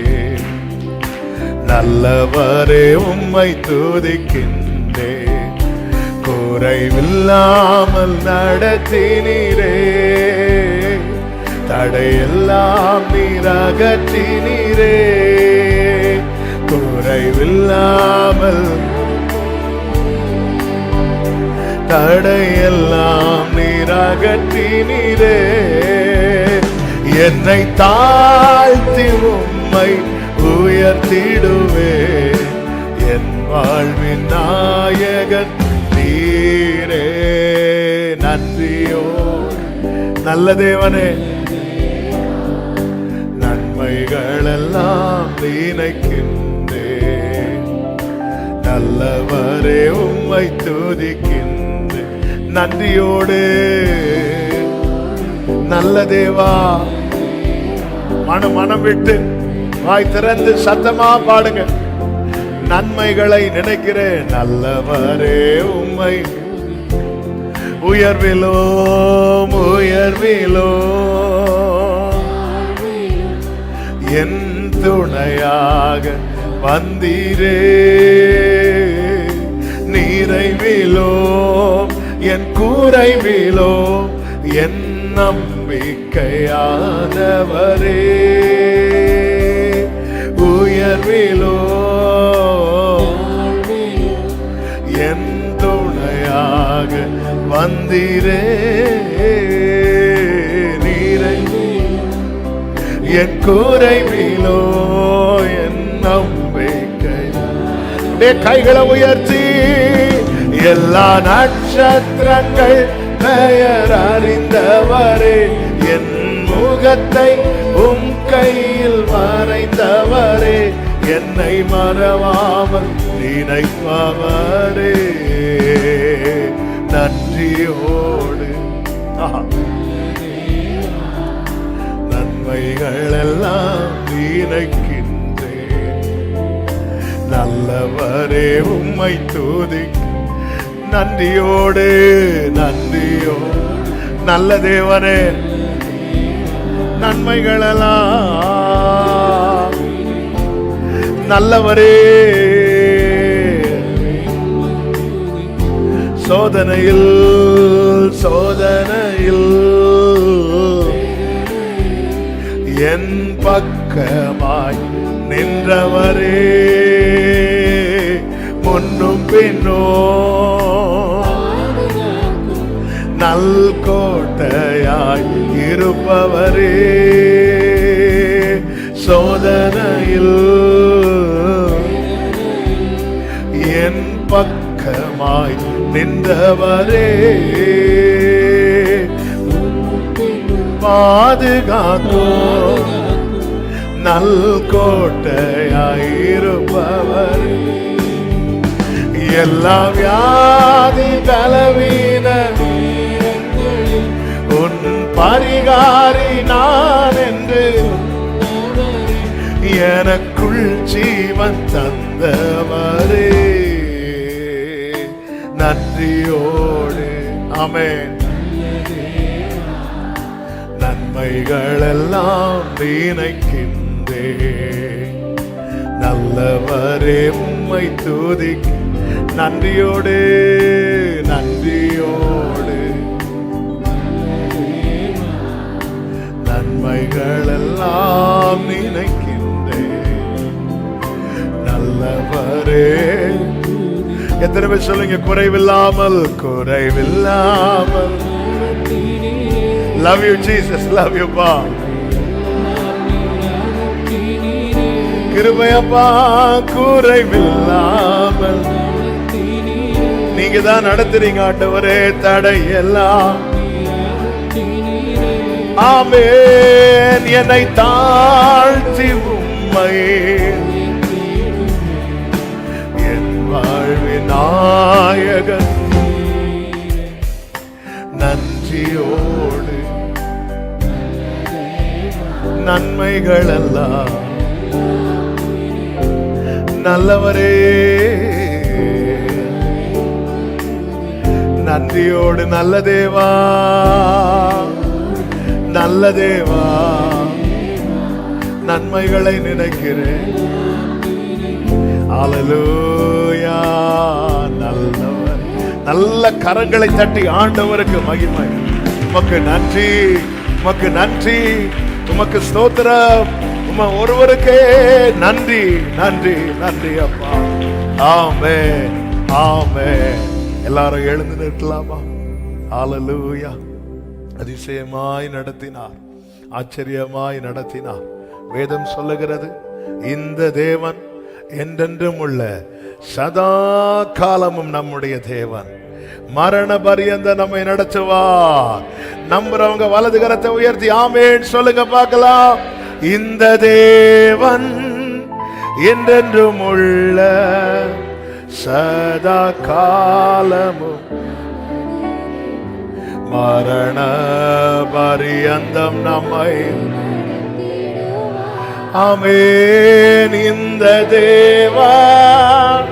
நல்லவரே உம்மை துதிக்கின்றே, குறைவில்லாமல் நடத்தினீரே, தடையெல்லாம் நீர் அகற்றினீரே, குறைவில்லாமல் தடையெல்லாம் நீர் அகற்றினீரே, என்னை தாழ்த்தி உம்மை உயர்த்திடுவே, என் வாழ்வின் நாயகன் நீரே. நன்றியோ நல்ல தேவனே, நன்மைகள் எல்லாம் நினைக்கின்றே, நல்லவரே உம்மை துதிக்கின்றே. நன்றியோடு நல்ல தேவா, மனம் விட்டு வாய் திறந்து சத்தமா பாடுங்க. நன்மைகளை நினைக்கிறேன், நல்லவரே உம்மை உயர்விலோம் என் துணையாக வந்தீரே, நிறைவிலோம் என் கூரைவிலோம் என் நம்பிக்கையானவரே, உயர்விலோ என் துணையாக வந்தீரே, நீரை என் கூரைவிலோ என் நம்பிக்கை. கைகளை உயர்த்தி எல்லா நட்சத்திரங்கள் பெயர் அறிந்தவரே, என் முகத்தை உம் கையில் மறைந்தவரே, என்னை மறவாமல் நினைப்பவரே. நன்றியோடு நன்மைகள் எல்லாம் நினைக்கின்றேன், நல்லவரே உம்மை துதிக்க. நன்றியோடு நல்ல தேவனே, நன்மைகளெல்லாம் நல்லவரே, சோதனையில் என் பக்கமாய் நின்றவரே, முன்னும் பின்னோ நல் கோட்டையாய் இருப்பவரே, சோதனையில் என் பக்கமாய் நின்றவரே, பாதுகாத்தோ நல் கோட்டையாய் இருப்பவரே, எல்லா வியாதி பலவீன உன் பரிகாரி நான் என்று எனக்குள் ஜீவன் தந்தவரே. நன்றியோடு ஆமென். நன்மைகள் எல்லாம் நினைக்கின்றே, நல்லவரே உம்மை துதிக்க. நன்றியோடு நன்மைகளெல்லாம் நினைக்கின்றேன். நல்லவரே. எத்தனை பேர் சொல்லுங்க குறைவில்லாமல், குறைவில்லாமல். Love you Jesus, love you பா. கிருபையப்பா குறைவில்லாமல் நீங்க தான் நடத்துறீங்க ஆண்டவரே. தடையெல்லாம் ஆமென். என்னை தாழ்த்தி உம்மை என் வாழ்வின் நாயகன் நன்றியோடு நன்மைகளெல்லாம் நல்லவரே. நன்றியோடு நல்ல தேவா, நல்ல தேவா, நன்மைகளை நினைக்கிறேன். அல்லேலூயா. நல்லவர். நல்ல கரங்களை தட்டி ஆண்டவருக்கு மகிமை. உமக்கு நன்றி, உமக்கு நன்றி, உமக்கு ஸ்தோத்திரம். ஒருவருக்கே நன்றி, நன்றி, நன்றி அப்பா. ஆமென், ஆமென். எல்லாரும் எழுந்து நிற்கலாமா? ஹல்லேலூயா. அதிசயமாய் நடத்தினார், ஆச்சரியமாய் நடத்தினார். வேதம் சொல்லுகிறது, இந்த தேவன் என்றென்றும் உள்ள சதா காலமும் நம்முடைய தேவன். மரண பரியந்த நம்மை நடத்துவார். நம்புறவங்க வலது கரத்தை உயர்த்தி ஆமென் சொல்லுங்க பார்க்கலாம். இந்த தேவன் என்றென்றும் உள்ள சதா காலமும் மரண பரியந்தம் நம்மை ஆமென். இந்த தேவன்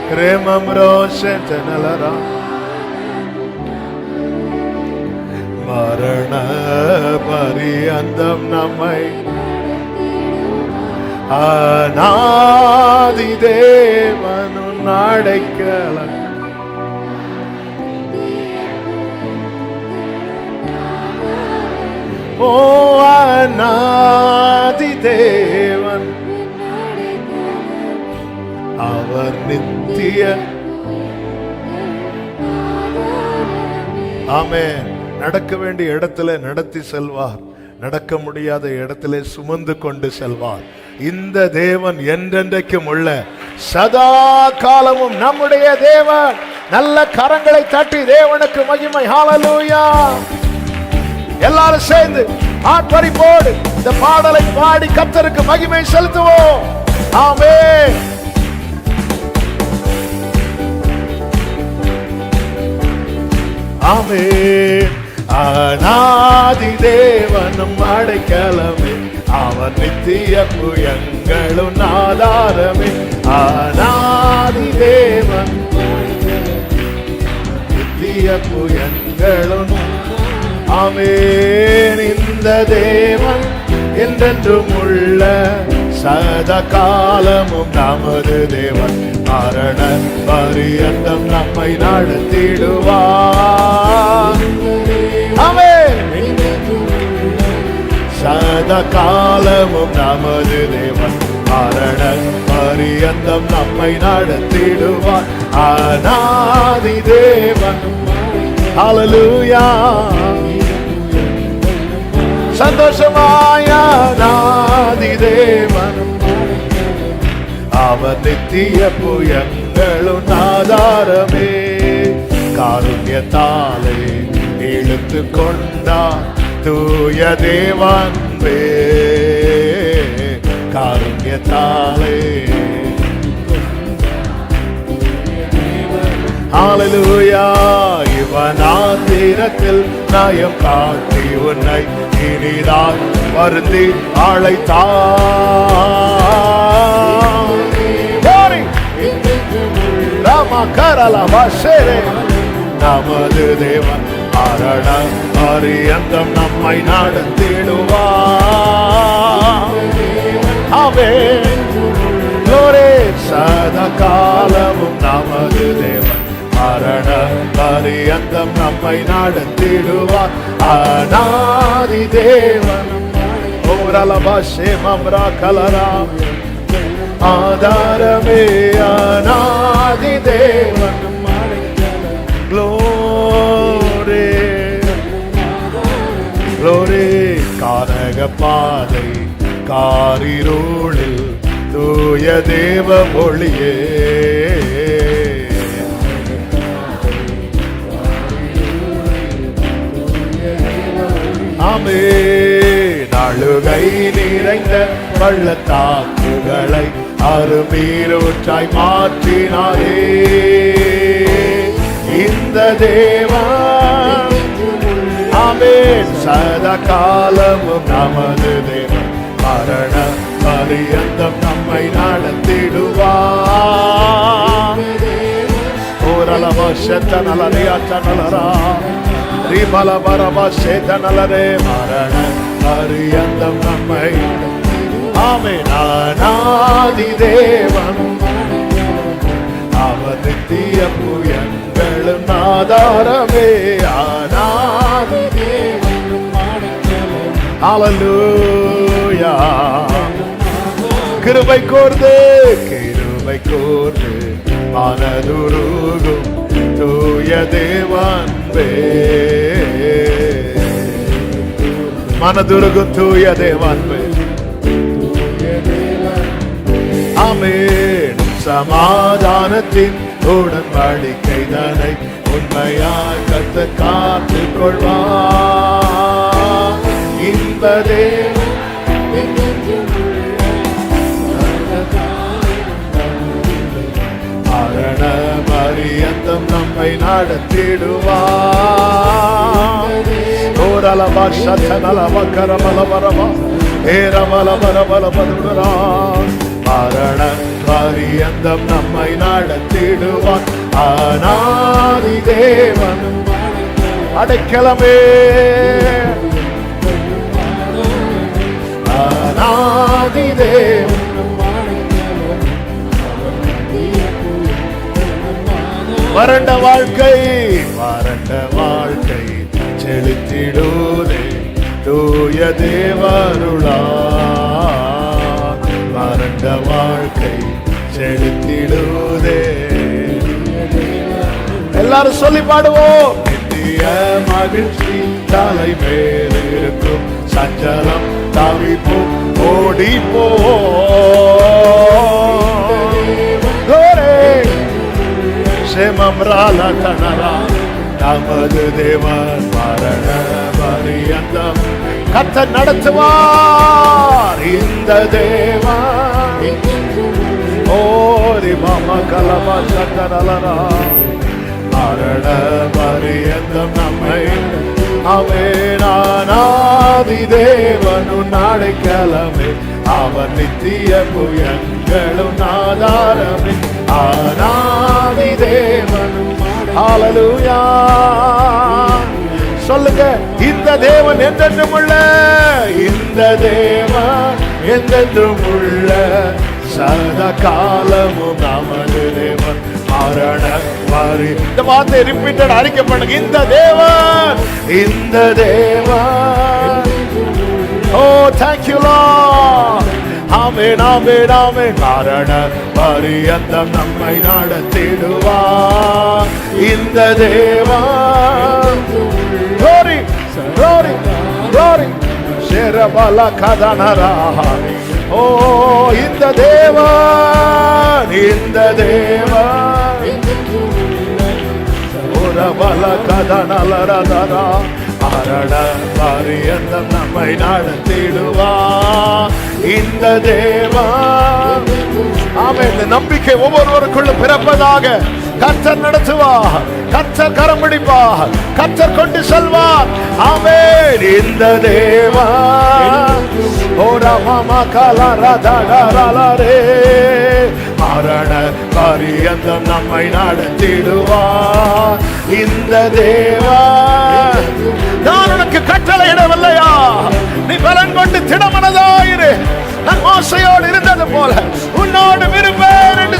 கிரேமம் ரோஷனலரா மரண பரியந்தம் நம்மை அநாதி தேவனும் அடைக்கலம். ஓ அநாதி தேவன் அவர் நித்திய. ஆமென். நடக்க வேண்டிய இடத்துல நடத்தி செல்வார், நடக்க முடியாத இடத்திலே சுமந்து கொண்டு செல்வார். இந்த தேவன் என்றென்றைக்கும் உள்ள சதா காலமும் நம்முடைய தேவன். நல்ல கரங்களை தட்டி தேவனுக்கு மகிமை. ஹல்லேலூயா. எல்லாரும் சேர்ந்து ஆர்ப்பரிப்போடு இந்த பாடலை பாடி கர்த்தருக்கு மகிமை செலுத்துவோம். ஆமென். ஆமென். அநாதி தேவனும் அடைக்கலமே, அவர் நித்திய புயங்களும் ஆதாரமே. அநாதி தேவன் நித்திய புயங்களும். ஆமென். இந்த தேவன் என்றென்றும் உள்ள சதா காலமும் நமது தேவன். மரண பரியந்தம் நம்மை நடத்திடுவார். ஆமென். சதா காலமும் நமது தேவன். மரண பரியந்தம் நம்மை நடத்திடுவார். அநாதி தேவன். ஹல்லேலூயா. சந்தோஷமாய் அநாதி தேவன் அவர் நித்திய புயங்களும் ஆதாரமே. காருண்யத்தாலே இழுத்து கொண்டார் தூய தேவன். காருண்யத்தாலே ஹல்லேலூயா. இவனாந்திரத்தில் நயம் காட்டி உன்னை இனிதாய் வருந்தி அழைத்தார். நமது தேவன் மரண பரியந்தம் நம்மை நடத்திடுவார். ஆமென். சதா காலமும் நமது தேவன் மரண பரியந்தம் நம்மை நடத்திடுவார். அநாதி தேவன் ஓரலபாஷேமம்ரா கலரா ஆதாரமே அநாதி தேவன். Glory, glory. கானக பாதை காரிருளில் தூய தேவ ஒளியே, ஆமே. அழுகை நிறைந்த பள்ளத்தாக்குகளை அருமீரூற்றாய் மாற்றினாரே இந்த தேவன். ஆமென். சதா காலமும் நமது தேவன். மரண பரியந்தம் நம்மை நடத்திடுவார். ஓரளவா செத்தனலரியாச்சனலரா ரிபலபரபசேதனலரே மரண பரியந்தம் நம்மை. ஆமென். அநாதி தேவன் அவர் நித்திய புயங்களும் ஆதாரமே. அநாதி தேவன். ஹல்லேலூயா. கிருபை கோர்ந்து கிருபை கோர்ந்து மனதுருகும் தூய தேவன் வே. மனதுருகும் தூய தேவன் வே. ஆமென். சமாதானத்தின் உடன்படிக்கை தன்னை உண்மையாய் கர்த்தர் காத்துக் கொள்வார். இந்த தேவன் மரண பரியந்தம் நம்மை நடத்திடுவார். ஓரலபா சத்தனலபா கரபலபரபா ஏரபலபரபலபதுரா மரண பரியந்தம் நம்மை நடத்திடுவார். அநாதி தேவன் அடைக்கலமே. அநாதி தேவன். வறண்ட வாழ்க்கை வறண்ட வாழ்க்கை செலுத்திடுதே தூய தேவருளா. வறண்ட வாழ்க்கை செலுத்திடுதே. எல்லாரும் சொல்லி பாடுவோம். நித்திய மகிழ்ச்சி தலை மேல் இருக்கும் சஞ்சலம் தவிப்போம் ஓடிப்போ. சேமம்ராலா கனரா நமது தேவன். மரண பரியந்தம் கர்த்தர் நடத்துவார் இந்த தேவன். ஓரி மாமா கலமா சக்கரலரா மரண பரியந்தம் நம்மை. அவன் அநாதி தேவனும் அடைக்கலமே. அவன் நித்திய புயங்களும் ஆதாரமே. அநாதி தேவனும். ஹல்லேலூயா. சொல்லுங்க. இந்த தேவன் என்றென்றும் உள்ள. இந்த தேவன் என்றென்றும் உள்ள. சதா காலமும் நமது தேவன். மரண பரி. இந்த வார்த்தை ரிப்பீட்டட் அறிக்கை பண்ணுங்க. இந்த தேவன். இந்த தேவன். ஓ thank you Lord. ஆமென் ஆமென் ஆமென். மரண பரியந்தம் நம்மை நடத்திடுவார் இந்த தேவன். glory glory glory. சேரபல கதனரா. ஓ இந்த தேவன். இந்த தேவன். ஓரபல கதனலரதரா மரண பரியந்தம் நம்மை நடத்திடுவார் இந்த தேவன். ஆமென். இந்த நம்பிக்கை ஒவ்வொருவருக்குள்ளும் பிறப்பதாக. கர்த்தர் நடத்துவார். கர்த்தர் கரம் பிடிப்பார். கர்த்தர் கொண்டு செல்வார். ஆமென். இந்த தேவன். ஓரமாமா கலரதரலரே மரண பரியந்தம் நம்மை நடத்திடுவார் இந்த தேவன். நான் உனக்கு கட்டளையிடவில்லையா? நீ பலன் கொண்டு திடமனதாயிரு. நான் மோசையோடு இருந்தது போல உன்னோடு இருப்பேன் என்று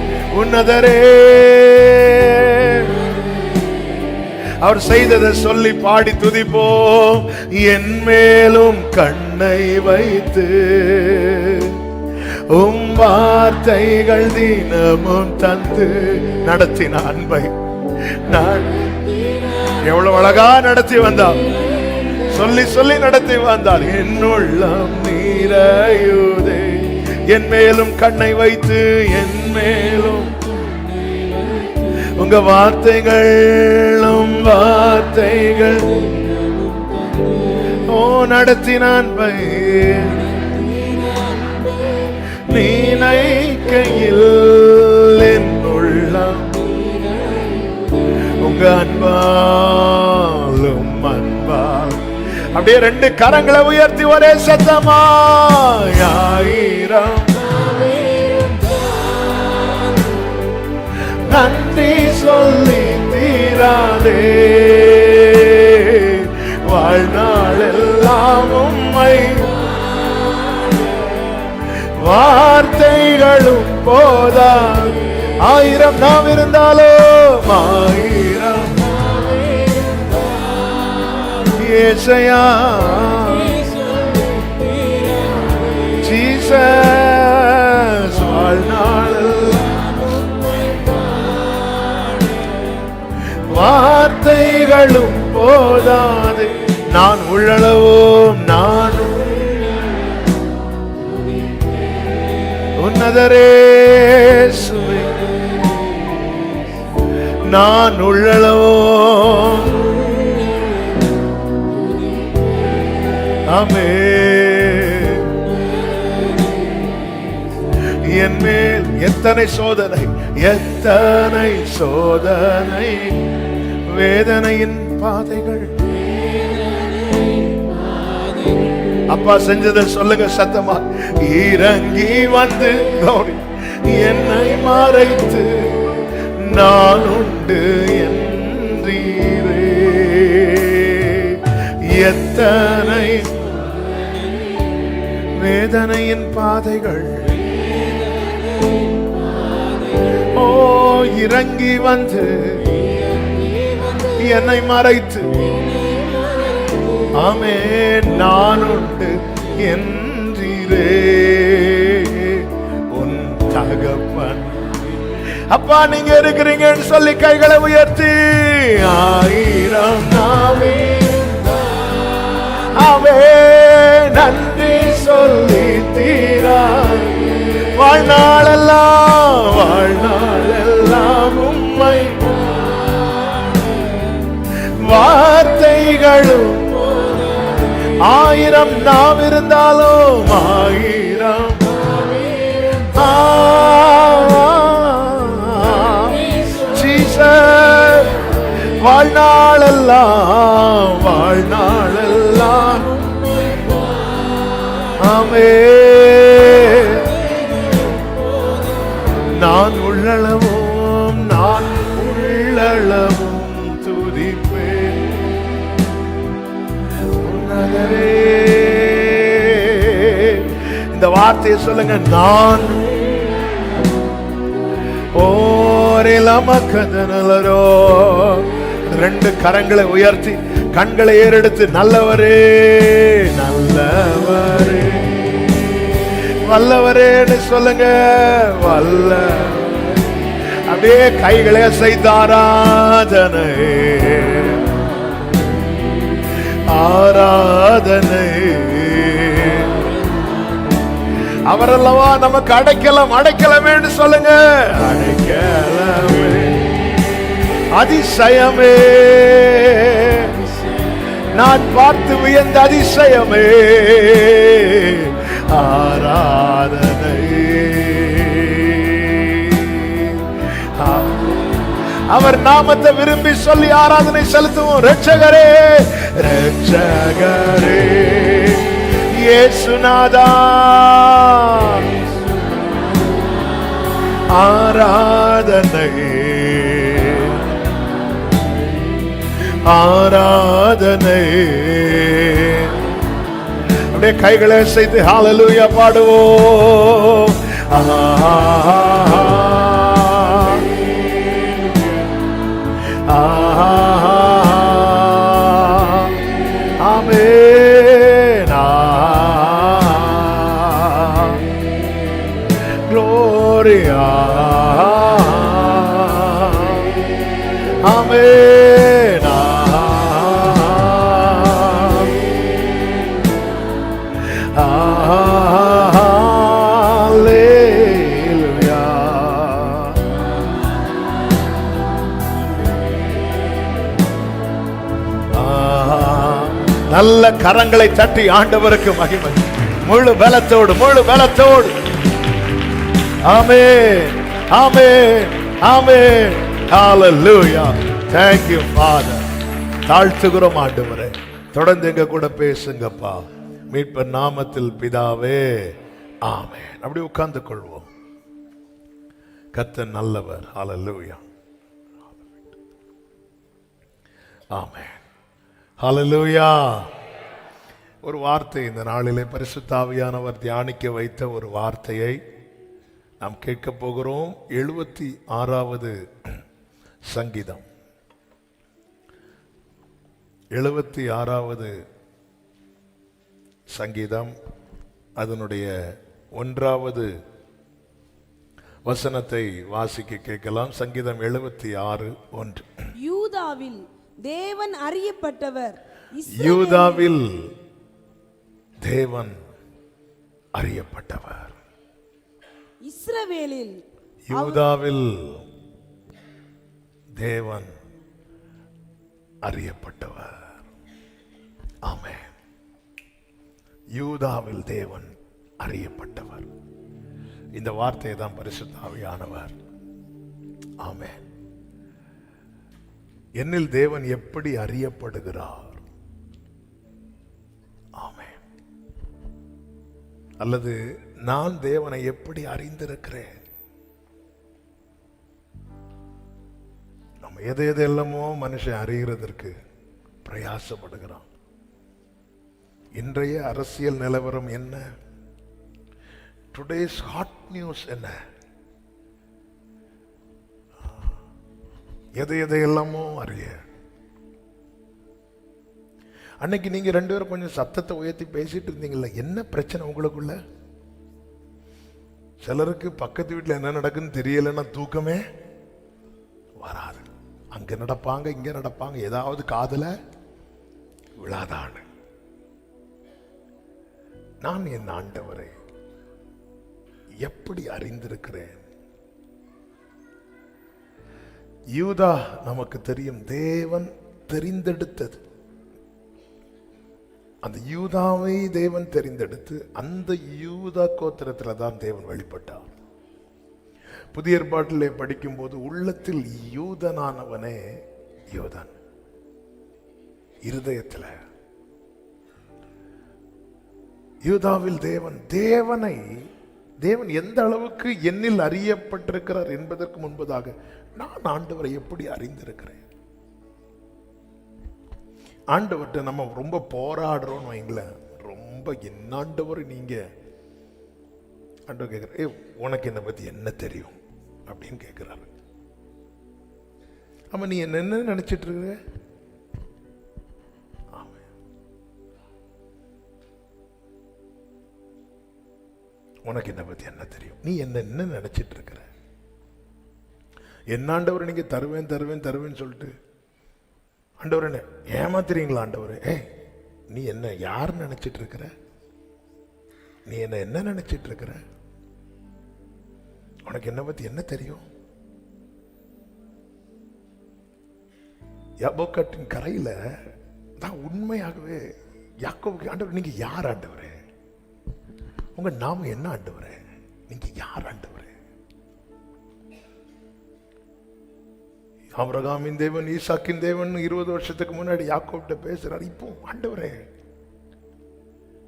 உன்னதரே. அவர் செய்ததை சொல்லி பாடி துதிப்போம். என் மேலும் கண்ணை வைத்து வார்த்தைகள் தினமும் தந்து நடத்தின அன்பை நான் எவ்வளவு அழகா நடத்தி வந்தார். சொல்லி சொல்லி நடத்தி வந்தார். என் உள்ளம் நீரையுதே. என் மேலும் கண்ணை வைத்து என் மேலும் உங்க வார்த்தைகளும் வார்த்தைகள் நடத்தினான். நீனைக்கையில் என் உள்ளம் உங்க அன்பாலும் அன்பால். அப்படியே ரெண்டு கரங்களை உயர்த்தி ஒரே சத்தமாய் ஆயிரம் நன்றி சொல்லி தீராதே. வாழ்நாள் எல்லாம் உம்மை வார்த்தைகளும் போதா. ஆயிரம் நாம் இருந்தாலும் ஆயிரம் ஏசையா ஜீசஸ். வாழ்நாள் வார்த்தைகளும் போதாது. நான் உள்ளளவும் நான் உன்னதரே சுவை. நான் உள்ளளவும் ஆமென். என் மேல் எத்தனை சோதனை, எத்தனை சோதனை, வேதனையின் பாதைகள். அப்பா செஞ்சதை சொல்லுங்க சத்தமா. இறங்கி வந்து என்னை மறைத்து நான் உண்டு என்றீரே. எத்தனை வேதனையின் பாதைகள். ஓ இறங்கி வந்து என்னை மறைத்து ஆமென் நான் உண்டு என்றீரே. உன் தகப்பன் அப்பா நீங்க இருக்கிறீங்கன்னு சொல்லி கைகளை உயர்த்தி ஆயிரம் நாவே அவே நன்றி சொல்லி தீரா. வாழ்நாளெல்லாம் வாழ்நாளெல்லாம் உம்மை வார்த்தைகளும் ஆயிரம் நாம் இருந்தாலும் ஆயிரம் ஜீசஸ். வாழ்நாளெல்லாம் வாழ்நாளெல்லாம் ஆமென். நான் உள்ளளவும் நான் உள்ளளவும் துதிப்பேன். இந்த வார்த்தையை சொல்லுங்க. நான் ஓரிலமக்கதனலரோ. ரெண்டு கரங்களை உயர்த்தி கண்களை ஏறெடுத்து நல்லவரே நல்லவரே வல்லவரேன்னு சொல்லுங்க. வல்ல அப்படியே கைகளை அசைத்தாராதனை ஆராதனை. அவரல்லவா நமக்கு அடைக்கலம். அடைக்கலமேன்னு சொல்லுங்க. அடைக்கலமே அதிசயமே நான் பார்த்து வியந்த அதிசயமே ஆராதனை. அவர் நாமத்தை விரும்பி சொல்லி ஆராதனை செலுத்துவோம். ரட்சகரே ரட்சகரே இயேசுநாதா ஆராதனை ஆராதனை. அப்படியே கைகளை செய்து ஹல்லேலூயா பாடுவோம். glory. Amen. நல்ல கரங்களை தட்டி ஆண்டவருக்கு மகிமை. முழு பலத்தோடு, முழு பலத்தோடு. ஆமென், ஆமென், ஆமென். ஹalleluya. Thank you Father. தாழ்த்துகிறோம் ஆண்டவரே. தொடர்ந்து எங்க கூட பேசுங்கப்பா. மீட்பர் நாமத்தில் பிதாவே, ஆமென். அப்படி உட்கார்ந்து கொள்வோம். கர்த்தர் நல்லவர். ஹalleluya. ஆமென். ஹalleluya. ஒரு வார்த்தை இந்த நாளிலே பரிசுத்த ஆவியானவர் தியானிக்க வைத்த ஒரு வார்த்தையை நாம் கேட்க போகிறோம். 76வது சங்கீதம், 76வது சங்கீதம், அதனுடைய 1வது வசனத்தை வாசிக்க கேட்கலாம். சங்கீதம் 76:1. யூதாவில் தேவன் அறியப்பட்டவர். யூதாவில் தேவன் அறியப்பட்டவர். இஸ்ரவேலில், யூதாவில் தேவன் அறியப்பட்டவர். ஆமென். யூதாவில் தேவன் அறியப்பட்டவர். இந்த வார்த்தையை தான் பரிசுத்த ஆவியானவர், ஆமென், என்னில் தேவன் எப்படி அறியப்படுகிறார், ஆமென், அல்லது நான் தேவனை எப்படி அறிந்திருக்கிறேன். நம்ம எதையெல்லாமோ மனுஷன் அறிகிறதற்கு பிரயாசப்படுகிறான். இன்றைய அரசியல் நிலவரம் என்ன, டுடேஸ் ஹாட் நியூஸ் என்ன, எதையெல்லாமோ அறிய. அன்னைக்கு நீங்க 2 பேரும் கொஞ்சம் சத்தத்தை உயர்த்தி பேசிட்டு இருந்தீங்கல்ல, என்ன பிரச்சனை உங்களுக்குள்ள? சிலருக்கு பக்கத்து வீட்டில் என்ன நடக்குன்னு தெரியலன்னா தூக்கமே வராது. அங்க நடப்பாங்க, இங்க நடப்பாங்க, ஏதாவது காதுல விழாதான்னு. நான் என் ஆண்டவரை எப்படி அறிந்திருக்கிறேன்? யூதா நமக்கு தெரியும், தேவன் தெரிந்தெடுத்தது. அந்த யூதாவை தேவன் தெரிந்தெடுத்து அந்த யூதா கோத்திரத்தில் தான் தேவன் வெளிப்பட்டார். புதிய ஏற்பாட்டிலே படிக்கும் போது உள்ளத்தில் யூதனானவனே யூதன், இருதயத்தில் யூதாவில் தேவன் எந்த அளவுக்கு என்னில் அறியப்பட்டிருக்கிறார் என்பதற்கு முன்பதாக நான் ஆண்டவரை எப்படி அறிந்திருக்கிறேன்? ஆண்டவர்கிட்ட நம்ம ரொம்ப போராடுறோம் வைங்களேன், ரொம்ப என்ன ஆண்டவர் நீங்க, ஆண்டவர் கேட்குற, உனக்கு என்னை பத்தி என்ன தெரியும் அப்படின்னு கேட்கிறாரு. ஆமா, நீ என்ன நினைச்சிட்டு இருக்க? உனக்கு என்னை பத்தி என்ன தெரியும்? நீ என்ன நினைச்சிட்டு இருக்கிற? என்ன ஆண்டவர் நீங்க தருவேன்னு சொல்லிட்டு ஆண்டவர் என்ன ஏமாத்துறீங்களா? ஆண்டவர், நீ என்ன யார் நினைச்சிட்டு இருக்கிற? நீ என்ன நினைச்சிட்டு இருக்கிற? உனக்கு என்ன பத்தி என்ன தெரியும்? யாபோக்காட்டின் கரையில தான் உண்மையாகவே யாக்கோபுக்கு ஆண்டவர், நீங்க யார் ஆண்டவரே? உங்க நாம என்ன ஆண்டவரே? நீங்க யார் ஆண்டவரே? ஆபிரகாமின் தேவன், ஈசாக்கின் தேவன் 20 வருஷத்துக்கு முன்னாடி யாக்கோபிட்ட பேசுறாரு. இப்போ ஆண்டவரே,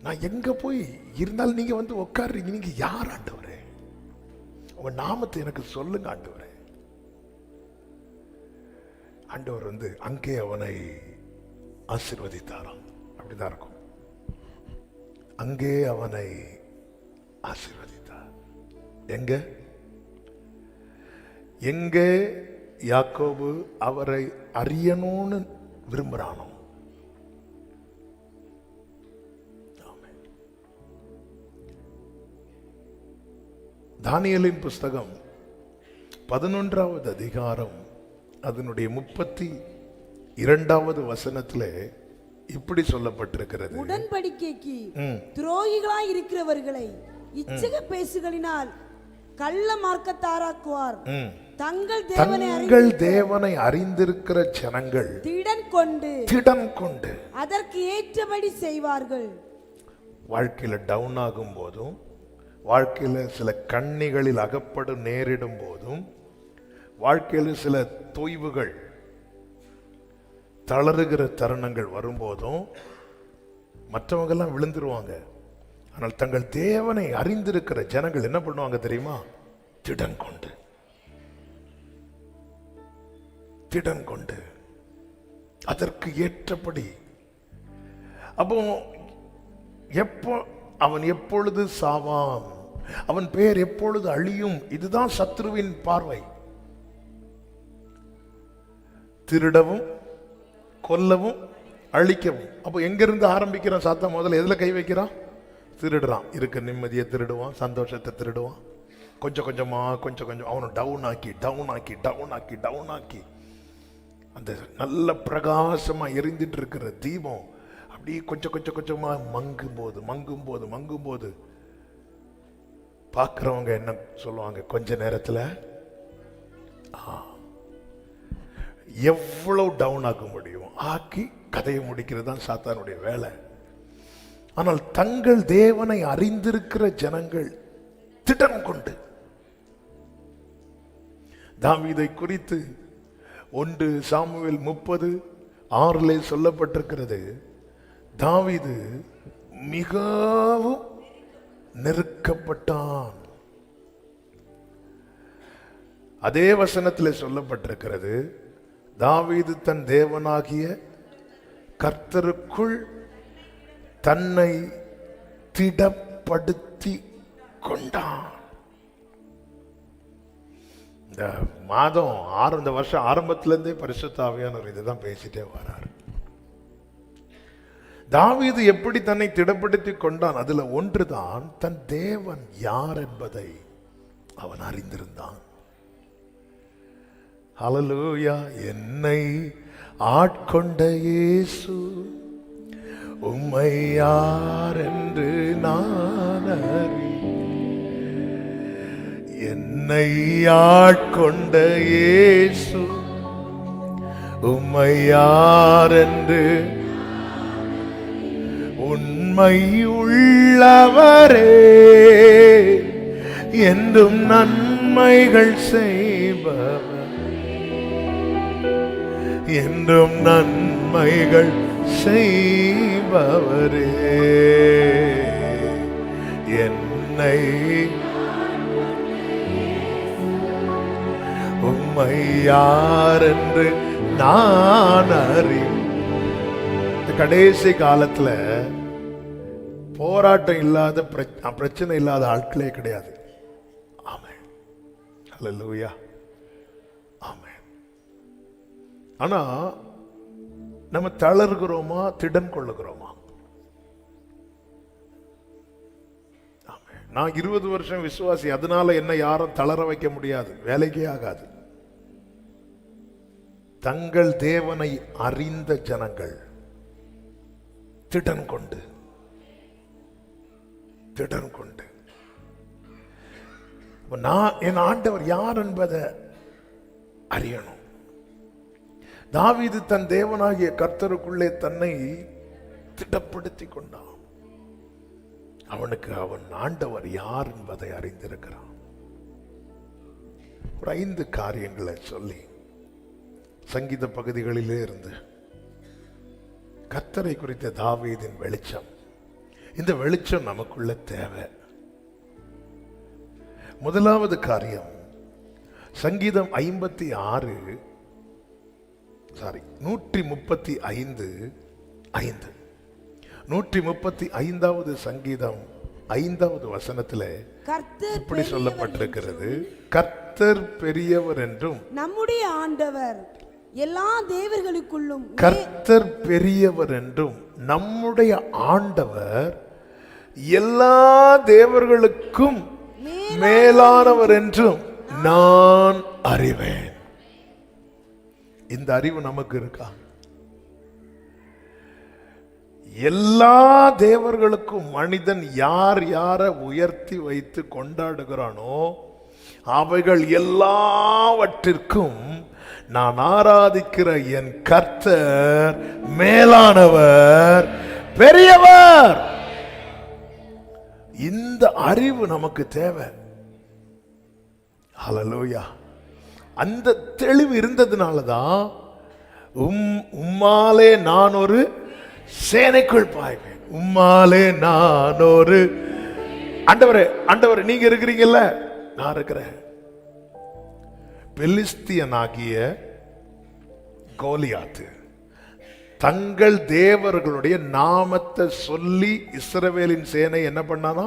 நான் எங்க போய் இருந்தாலும் நீங்க வந்து உட்கார்றீங்க, நீங்க யார் ஆண்டவரே? உங்க நாமத்தை எனக்கு சொல்லுங்க ஆண்டவரே. ஆண்டவர் வந்து அங்கே அவனை ஆசீர்வதித்தாராம். அப்படிதான் இருக்கும். அங்கே அவனை ஆசீர்வதித்தார். எங்கே யாக்கோபு அவரை அறியணும்னு விரும்புறானோ, தானியேலின் புஸ்தகம் 11வது அதிகாரம் அதனுடைய 32வது வசனத்திலே இப்படி சொல்லப்பட்டிருக்கிறது. உடன்படிக்கைக்கு துரோகிகளாய் இருக்கிறவர்களை இச்சக பேசுகளினால் கள்ள மார்க்கத்தாராக்குவார். தங்கள் தேவனை அறிந்திருக்கிற ஜனங்கள் திடன் கொண்டு அதற்கு ஏற்றபடி செய்வார்கள். வாழ்க்கையில டவுன் ஆகும் போதும், வாழ்க்கையில சில கண்ணிகளில் அகப்படும் நேரிடும் போதும், வாழ்க்கையில சில தொய்வுகள் தளறுகிற தருணங்கள் வரும்போதும் மற்றவங்க எல்லாம் விழுந்துருவாங்க. ஆனால் தங்கள் தேவனை அறிந்திருக்கிற ஜனங்கள் என்ன பண்ணுவாங்க தெரியுமா? திடன் கொண்டு அதற்கு ஏற்றபடி. அப்போ அவன் எப்பொழுது சாவான், அவன் பெயர் எப்பொழுது அழியும், இதுதான் சத்ருவின் பார்வை. திருடவும் கொல்லவும் அழிக்கவும். அப்போ எங்கிருந்து ஆரம்பிக்கிறான் சாத்தான்? முதல்ல எதுல கை வைக்கிறான்? திருடுறான். இருக்க நிம்மதியை திருடுவான், சந்தோஷத்தை திருடுவான். கொஞ்சம் கொஞ்சமா அவனை டவுன் ஆக்கி அந்த நல்ல பிரகாசமா எரிந்துட்டு இருக்கிற தீபம் அப்படியே கொஞ்சமா மங்கும் போது பார்க்கிறவங்க என்ன சொல்லுவாங்க? கொஞ்ச நேரத்துல எவ்வளவு டவுன் ஆக்க முடியும் ஆக்கி கதையை முடிக்கிறது தான் சாத்தானுடைய வேலை. ஆனால் தங்கள் தேவனை அறிந்திருக்கிற ஜனங்கள் திடன் கொண்டு. தாவீதை குறித்து 1 சாமுவேல் 30:6 சொல்லப்பட்டிருக்கிறது. தாவீது மிகவும் நெருக்கப்பட்டான். அதே வசனத்தில் சொல்லப்பட்டிருக்கிறது, தாவீது தன் தேவனாகிய கர்த்தருக்குள் தன்னை திடப்படுத்தி கொண்டான். இந்த இந்த வருஷம் ஆரம்பத்திலிருந்தே பரிசுத்த ஆவியானவர் இதுதான் பேசிட்டே வரார். தாவீது எப்படி தன்னை திடப்படுத்தி கொண்டான்? அதுல ஒன்றுதான், தன் தேவன் யார் என்பதை அவன் அறிந்திருந்தான். ஹல்லேலூயா. என்னை ஆட்கொண்ட இயேசு உம்மை யார் என்று நான் என்னை ஆட்கொண்ட இயேசு உம்மை யார் என்று, உண்மை உள்ளவரே என்றும் நன்மைகள் செய்பவர், என்றும் நன்மைகள் செய்பவரே, என்னை உம்மை யார் என்று நான் அறிவேன். கடைசி காலத்துல போராட்டம் இல்லாத பிரச்சனை இல்லாத ஆட்களே கிடையாது. ஆமென். ஹல்லேலூயா. ஆமென். ஆனா நம்ம தளர்கிறோமா, திடன் கொள்ளுகிறோமா? நான் 20 வருஷம் விசுவாசி, அதனால என்ன யாரும் தளர வைக்க முடியாது, வேலைக்கே ஆகாது. தங்கள் தேவனை அறிந்த ஜனங்கள் திடன் கொண்டு நான் என் ஆண்டவர் யார் என்பதை அறியணும். தாவீது தன் தேவனாகிய கர்த்தருக்குள்ளே தன்னை திடப்படுத்தி கொண்டான். அவனுக்கு அவன் ஆண்டவர் யார் என்பதை அறிந்திருக்கிறான். ஒரு 5 காரியங்களை சொல்லி சங்கீத பகுதிகளிலே இருந்து கர்த்தரை குறித்த தாவீதின் வெளிச்சம், இந்த வெளிச்சம் நமக்குள்ள தேவை. முதலாவது காரியம், சங்கீதம் 135:5 சங்கீதம் 5வது வசனத்திலே இப்படி சொல்லப்பட்டிருக்கிறது, கர்த்தர் பெரியவர் என்றும் நம்முடைய ஆண்டவர் எல்லா தேவர்களுக்குள்ளும், கர்த்தர் பெரியவர் என்றும் நம்முடைய ஆண்டவர் எல்லா தேவர்களுக்கும் மேலானவர் என்றும் நான் அறிவேன். இந்த அறிவு நமக்கு இருக்கா? எல்லா தேவர்களுக்கும் மனிதன் யார் யாரை உயர்த்தி வைத்து கொண்டாடுகிறானோ அவைகள் எல்லாவற்றிற்கும் நான் ஆராதிக்கிற என் கர்த்தர் மேலானவர், பெரியவர். இந்த அறிவு நமக்கு தேவை. ஹல்லேலூயா. அந்த தெளிவு இருந்ததுனாலதான் உம்மாலே நான் ஒரு சேனைக்குள் பாய்வேன், உம்மாலே நான் ஒரு. ஆண்டவரே ஆண்டவரே நீங்க இருக்கிறீங்கல்ல, நான் இருக்கிறேன். பெலிஸ்தியனாகிய கோலியாத்து தங்கள் தேவர்களுடைய நாமத்தை சொல்லி இஸ்ரவேலின் சேனை என்ன பண்ணானா?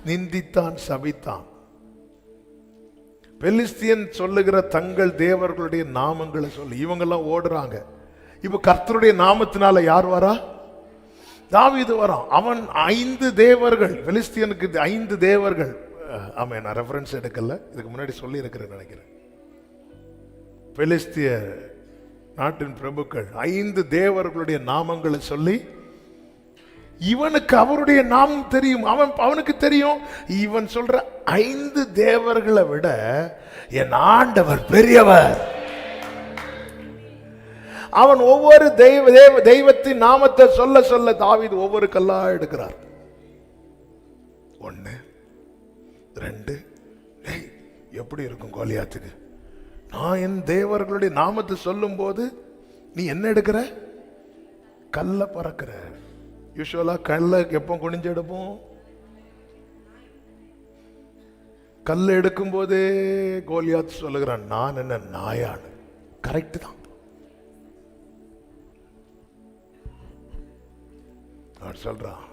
நிந்தித்தான், சபித்தான். பெலிஸ்தியன் சொல்லுகிற தங்கள் தேவர்களுடைய நாமங்களை சொல்லி இவங்கெல்லாம் ஓடுறாங்க. இப்ப கர்த்தருடைய நாமத்தினால யார் வரா? தாவீது வரான். அவன் 5 தேவர்கள், பெலிஸ்தியனுக்கு 5 தேவர்கள். ஆமா, நான் ரெஃபரன்ஸ் எடுக்கல, இதுக்கு முன்னாடி சொல்லி இருக்கிறேன் நினைக்கிறேன். பெலிஸ்திய நாட்டின் பிரபுக்கள் 5 தேவர்களுடைய நாமங்களை சொல்லி, இவனுக்கு அவருடைய நாமம் தெரியும், அவனுக்கு தெரியும். இவன் சொல்ற 5 தேவர்களை விட என் ஆண்டவர் பெரியவர். அவன் ஒவ்வொரு தெய்வத்தின் நாமத்தை சொல்ல சொல்ல தாவீது ஒவ்வொரு கல்லா எடுக்கிறார். 1 2. எப்படி இருக்கும் கோலியாத்துக்கு? நான் என் தேவர்களுடைய நாமத்தை சொல்லும் போது நீ என்ன எடுக்கிற? கல்ல பறக்கிற. யூசுவலா கல்ல எப்போ குனிஞ்சு எடுப்போம்? கல்ல எடுக்கும் போதே கோலியாத் சொல்லுகிறான், நான் என்ன நாயானு? கரெக்ட் தான். அவர் சொல்றான்,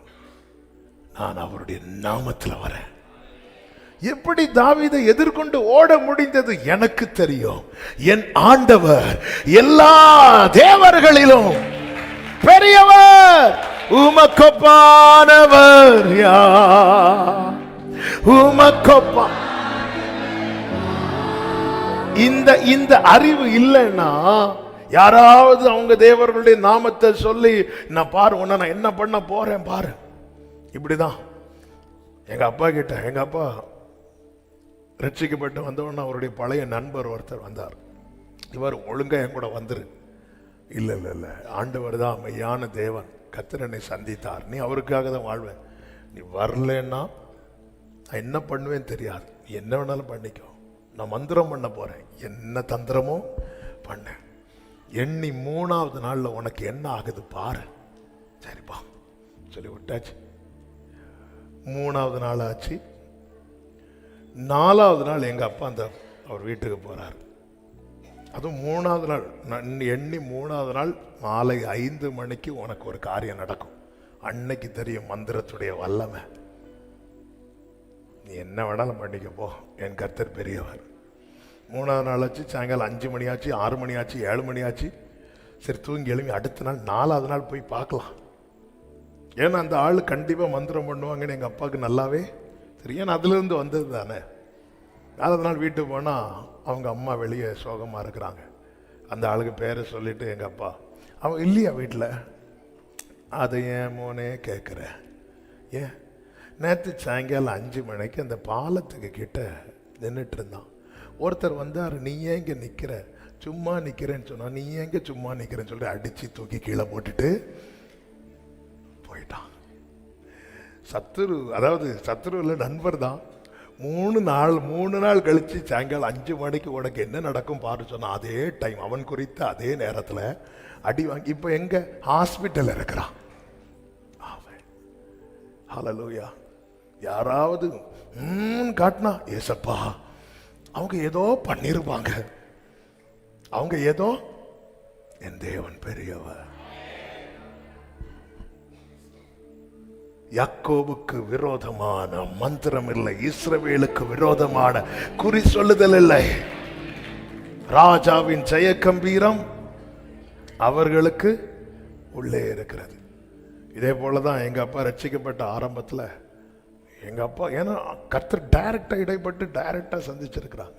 நான் அவருடைய நாமத்தில் வரேன். எப்படி தாவீதை எதிர்கொண்டு ஓட முடிந்தது எனக்கு தெரியும். என் ஆண்டவர் எல்லா தேவர்களிலும் பெரியவர், உமக்கொப்பானவர் யார்? உமக்கொப்பா. இந்த அறிவு இல்லைன்னா யாராவது அவங்க தேவர்களுடைய நாமத்தை சொல்லி, நான் பாரு உன்னை நான் என்ன பண்ண போறேன் பாரு. இப்படிதான் எங்க அப்பா கிட்ட, எங்க அப்பா ரட்சிக்கப்பட்டு வந்தவொன்னு அவருடைய பழைய நண்பர் ஒருத்தர் வந்தார். இவர் ஒழுங்கா என் கூட வந்துரு. இல்ல இல்ல இல்ல, ஆண்டவர் தான் மெய்யான தேவன், கர்த்தர் என்னை சந்தித்தார், நீ அவருக்காக தான் வாழ்வேன், நீ வரலன்னா நான் என்ன பண்ணுவேன்னு தெரியாது, நீ என்ன வேணாலும் பண்ணிக்கோ, நான் மந்திரம் பண்ண போறேன், என்ன தந்திரமோ பண்ண. எண்ணி 3வது நாள்ல உனக்கு என்ன ஆகுது பாரு. சரிப்பா சொல்லி விட்டாச்சு. 3வது நாள் ஆச்சு. 4வது நாள் எங்க அப்பா அந்த அவர் வீட்டுக்கு போறார். அதுவும் 3வது நாள் எண்ணி 3வது நாள் மாலை 5 மணிக்கு உனக்கு ஒரு காரியம் நடக்கும். அன்னைக்கு தெரியும் மந்திரத்துடைய வல்லமை. நீ என்ன வேணாலும் பண்ணிக்க போ, என் கர்த்தர் பெரியவர். 3வது நாள் ஆச்சு. சாயங்காலம் 5 மணி ஆச்சு, 6 மணி ஆச்சு, 7 மணி ஆச்சு. சரி தூங்கி எழுப்பி அடுத்த நாள் 4வது நாள் போய் பார்க்கலாம். ஏன்னா அந்த ஆள் கண்டிப்பா மந்திரம் பண்ணுவாங்கன்னு எங்க அப்பாவுக்கு நல்லாவே தெரியும். அதுல இருந்து வந்தது தானே. 4வது நாள் வீட்டுக்கு போனா அவங்க அம்மா வெளியே சோகமா இருக்கிறாங்க. அந்த ஆளுக்கு பேரை சொல்லிட்டு எங்க அப்பா, அவன் இல்லையா வீட்டில்? அதை ஏன் மோனே கேட்குற? ஏன் நேற்று சாயங்காலம் 5 மணிக்கு அந்த பாலத்துக்கு கிட்ட நின்றுட்டு இருந்தான். ஒருத்தர் வந்தார், நீ ஏன் இங்கே நிற்கிற? சும்மா நிற்கிறேன்னு சொன்னா, நீ ஏங்க சும்மா நிற்கிறேன்னு சொல்லி அடித்து தூக்கி கீழே போட்டுட்டு போயிட்டான். சத்துரு, அதாவது சத்துரு இல்லை, நண்பர் தான். 3 நாள் கழிச்சு சாயங்காலம் 5 மணிக்கு உனக்கு என்ன நடக்கும் பாரு சொன்னா, அதே டைம் அவன் குறித்த அதே நேரத்தில் அடி வாங்கி இப்போ எங்க ஹாஸ்பிட்டல் இருக்கிறான். ஹல்லேலூயா. யாராவது காட்டினா ஏசப்பா, அவங்க ஏதோ பண்ணிருப்பாங்க, அவங்க ஏதோ, என் தேவன் பெரியவர். யாக்கோபுக்கு விரோதமான மந்திரம் இல்லை, இஸ்ரவேலுக்கு விரோதமான குறி சொல்லுதல் இல்லை. ராஜாவின் ஜெய கம்பீரம் அவர்களுக்கு உள்ளே இருக்கிறது. இதே போலதான் எங்க அப்பா ரட்சிக்கப்பட்ட ஆரம்பத்தில் எங்க அப்பா, ஏன்னா கர்த்தர் டைரக்டா இடைப்பட்டு டைரக்டா சந்திச்சிருக்கிறாங்க.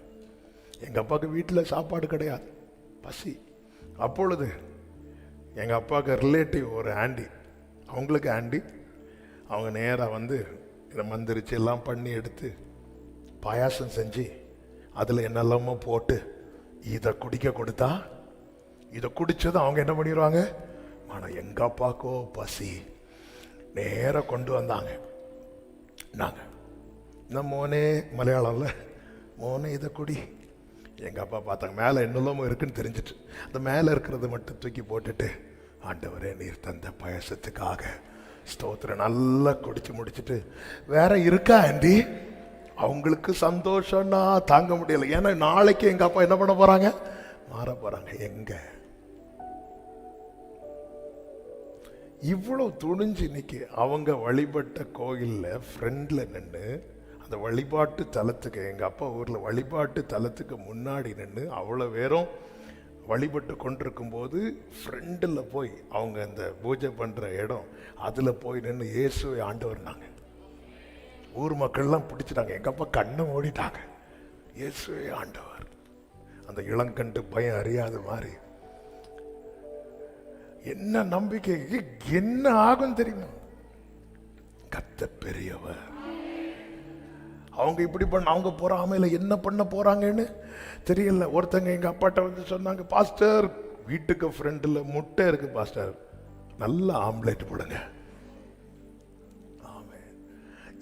எங்க அப்பாவுக்கு வீட்டில் சாப்பாடு கிடையாது, பசி. அப்பொழுது எங்க அப்பாவுக்கு ரிலேட்டிவ் ஒரு ஆண்டி, அவங்களுக்கு ஆண்டி, அவங்க நேராக வந்து இதை மந்திரிச்சு எல்லாம் பண்ணி எடுத்து பாயாசம் செஞ்சு அதில் என்னெல்லாமோ போட்டு இதை குடிக்க கொடுத்தா, இதை குடிச்சதும் அவங்க என்ன பண்ணிடுவாங்க, ஆனால் எங்க அப்பாக்கோ பசி, நேராக கொண்டு வந்தாங்க. நாங்கள் இந்த மோனே, மலையாளம்ல மோனே இதை குடி. எங்கள் அப்பா பார்த்தாங்க, மேலே என்னெல்லாமோ இருக்குன்னு தெரிஞ்சிட்டு அந்த மேலே இருக்கிறத மட்டும் தூக்கி போட்டுட்டு, ஆண்டவரே நீர் தந்த பாயசத்துக்காக ஸ்தோத்திரம், நல்லா குடிச்சு முடிச்சுட்டு, வேற இருக்கா ஆண்டி? அவங்களுக்கு சந்தோஷம்னா தாங்க முடியல. ஏன்னா நாளைக்கு எங்க அப்பா என்ன பண்ண போறாங்க, மாற போறாங்க. எங்க இவ்வளவு துணிஞ்சு இன்னைக்கு அவங்க வழிபட்ட கோயில்ல ஃப்ரெண்ட்ல நின்று, அந்த வழிபாட்டு தலத்துக்கு, எங்க அப்பா ஊர்ல வழிபாட்டு தலத்துக்கு முன்னாடி நின்று அவ்வளோ பேரும் வழிபட்டு கொண்டிருக்கும் போது ஃப்ரெண்டில் போய் அவங்க அந்த பூஜை பண்ற இடம், அதுல போய் நின்று இயேசுவை ஆண்டவர்னாங்க. ஊர் மக்கள்லாம் பிடிச்சிட்டாங்க. எங்க அப்பா கண்ணை மூடிட்டாங்க, இயேசுவே ஆண்டவர். அந்த இளங்கண்டு பயம் அறியாத மாதிரி, என்ன நம்பிக்கை, என்ன ஆகும் தெரியுமா? கர்த்தர் பெரியவர். அவங்க இப்படி பண்ண, அவங்க பொறாமையில என்ன பண்ண போறாங்கன்னு தெரியல. ஒருத்தங்க எங்க அப்பாட்ட வந்து சொன்னாங்க, பாஸ்டர் வீட்டுக்கு ஃப்ரெண்டில் முட்டை இருக்கு பாஸ்டர், நல்ல ஆம்லேட் போடுங்க.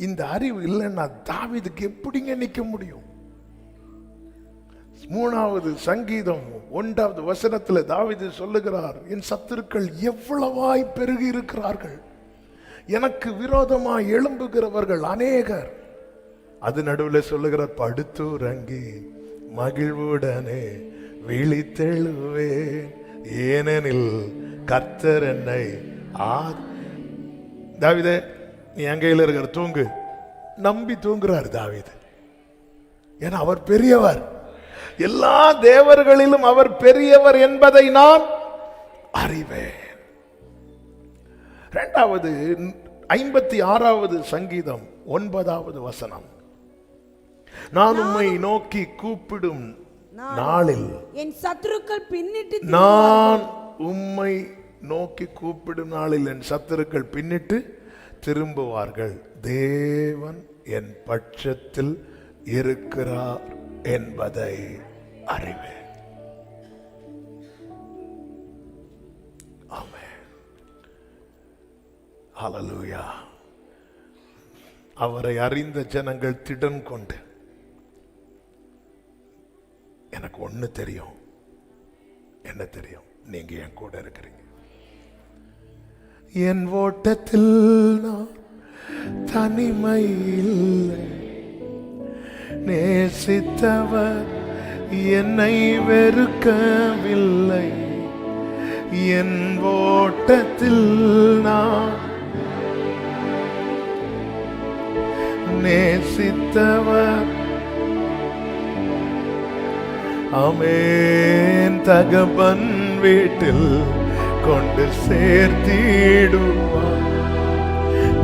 இந்த அறிவு இல்லைன்னா தாவீதுக்கு எப்படிங்க நிக்க முடியும்? 3வது சங்கீதம் 1வது வசனத்தில் தாவீது சொல்லுகிறார், என் சத்துருக்கள் எவ்வளவாய் பெருகி இருக்கிறார்கள், எனக்கு விரோதமாய் எழும்புகிறவர்கள் அநேகர். அது நடுவில் சொல்லுகிறார், படுத்துறங்கி மகிழ்வுடனே விழித்தெழுவேன், ஏனெனில் கர்த்தர் என்னை தாவீதே நீ என் கையில் இருக்கிற தூங்கு, நம்பி தூங்குறார் தாவீது. ஏன்னா அவர் பெரியவர், எல்லா தேவர்களிலும் அவர் பெரியவர் என்பதை நான் அறிவேன். 2வது 56வது சங்கீதம் 9வது வசனம், நான் உம்மை நோக்கி கூப்பிடும் நாளில் என் சத்துருக்கள் பின்னிட்டு, நான் உம்மை நோக்கி கூப்பிடும் நாளில் என் சத்துருக்கள் பின்னிட்டு திரும்புவார்கள், தேவன் என் பட்சத்தில் இருக்கிறார் என்பதை அறிவேன். ஆமென், ஹல்லேலூயா. அவரை அறிந்த ஜனங்கள் திடன் கொண்டு, எனக்கு ஒண்ணு தெரியும், என்ன தெரியும், நீங்க என் கூட இருக்கிறீங்க. என் ஓட்டத்தில் நான் தனிமையில், நேசித்தவர் என்னை வெறுக்கவில்லை. என் ஓட்டத்தில் நான் நேசித்தவர், ஆமென், தகப்பன் வீட்டில் கொண்டு சேர்த்திடுவார்,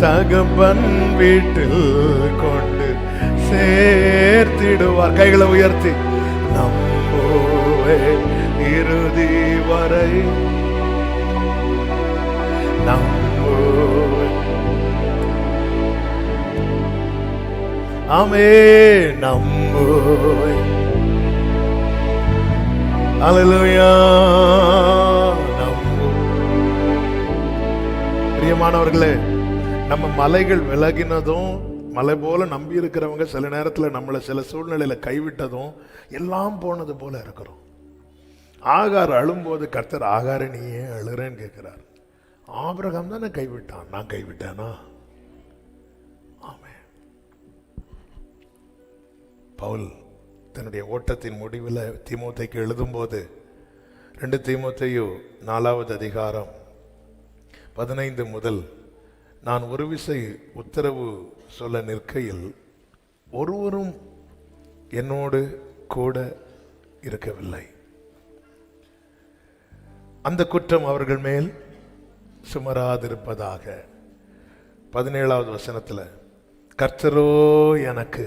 தகப்பன் வீட்டில் கொண்டு சேர்த்திடுவார். கைகளை உயர்த்தி நம்புவே இறுதி வரை, நம்புவே, ஆமென், நம்புவே. அல்லேலூயா. பிரியமானவர்களே, நம்ம மலைகள் விலகினதும், மலை போல நம்பி இருக்கிறவங்க சில நேரத்தில் நம்மளை சில சூழ்நிலையில கைவிட்டதும் எல்லாம் போனது போல இருக்கிறோம். ஆகார் அழும்போது கர்த்தர், ஆகார நீ ஏன் அழுறேன்னு கேட்கிறார். ஆபிரகாம் தானே கைவிட்டான், நான் கைவிட்டேனா? ஆமென். பவுல் தன்னுடைய ஓட்டத்தின் முடிவில் தீமோத்தேயுக்கு எழுதும்போது 2 தீமோத்தேயு 4வது அதிகாரம் 15 முதல், நான் ஒரு விசை உத்தரவு சொல்ல நிற்கையில் ஒருவரும் என்னோடு கூட இருக்கவில்லை, அந்த குற்றம் அவர்கள் மேல் சுமராதிருப்பதாக. 17வது வசனத்தில், கர்த்தரோ எனக்கு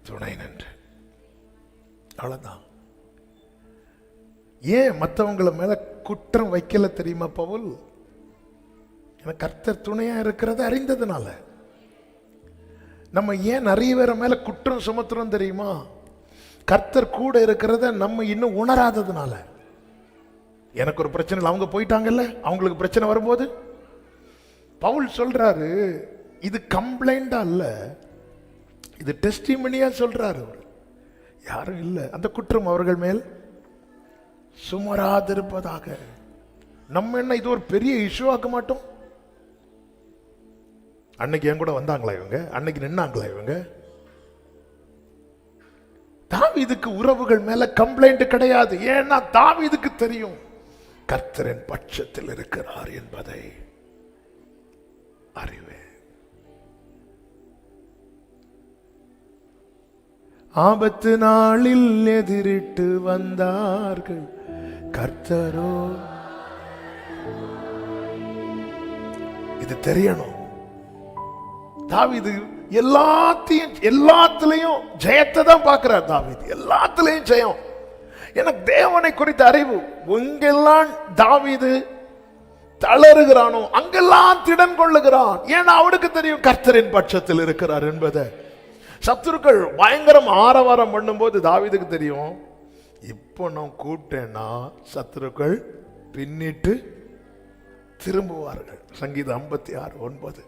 துணை நின்று. அவ்வளவுதான். ஏன் மற்றவங்கள மேல குற்றம் வைக்கல தெரியுமா பவுல்? எனக்கு கர்த்தர் துணையா இருக்கிறத அறிந்ததுனால. நம்ம ஏன் நிறைய பேர மேல குற்றம் சுமத்துறோம் தெரியுமா? கர்த்தர் கூட இருக்கிறத நம்ம இன்னும் உணராததுனால. எனக்கு ஒரு பிரச்சனை, அவங்க போயிட்டாங்கல்ல, அவங்களுக்கு பிரச்சனை வரும்போது பவுல் சொல்றாரு, இது கம்ப்ளைண்டா இல்ல, இது டெஸ்டிமனியா சொல்றாரு. யாரும் இல்லை, அந்த குற்றம் அவர்கள் மேல் சுமராதிருப்பதாக. நம்ம என்ன இது ஒரு பெரிய இஷ்யூ ஆக்க மாட்டோம்? அன்னைக்கு என் கூட வந்தாங்களா இவங்க? அன்னைக்கு நின்னாங்களா இவங்க? தாவீதுக்கு உறவுகள் மேல கம்ப்ளைண்ட் கிடையாது. ஏன்னா தாவீதுக்கு தெரியும் கர்த்தரின் பட்சத்தில் இருக்கிறார் என்பதை அறிவே. ஆபத்து நாளில் எதிரிட்டு வந்தார்கள், கர்த்தரோ. இது தெரியணும். தாவீது எல்லாத்திலையும் ஜெயத்தை தான் பார்க்கிறார். தாவீது எல்லாத்திலையும் ஜெயம். எனக்கு தேவனை குறித்த அறிவு. எங்கெல்லாம் தாவீது தளறுகிறானோ அங்கெல்லாம் திடன் கொள்ளுகிறான். ஏன்னா அவனுக்கு தெரியும் கர்த்தரின் பட்சத்தில் இருக்கிறார் என்பதை. சத்துருக்கள் பயங்கரம் ஆரவாரம் பண்ணும்போது தாவீதுக்கு தெரியும், இப்போ நான் கூப்பிட்டேன்னா சத்துருக்கள் பின்னிட்டு திரும்புவார்கள். சங்கீதம் 56:9.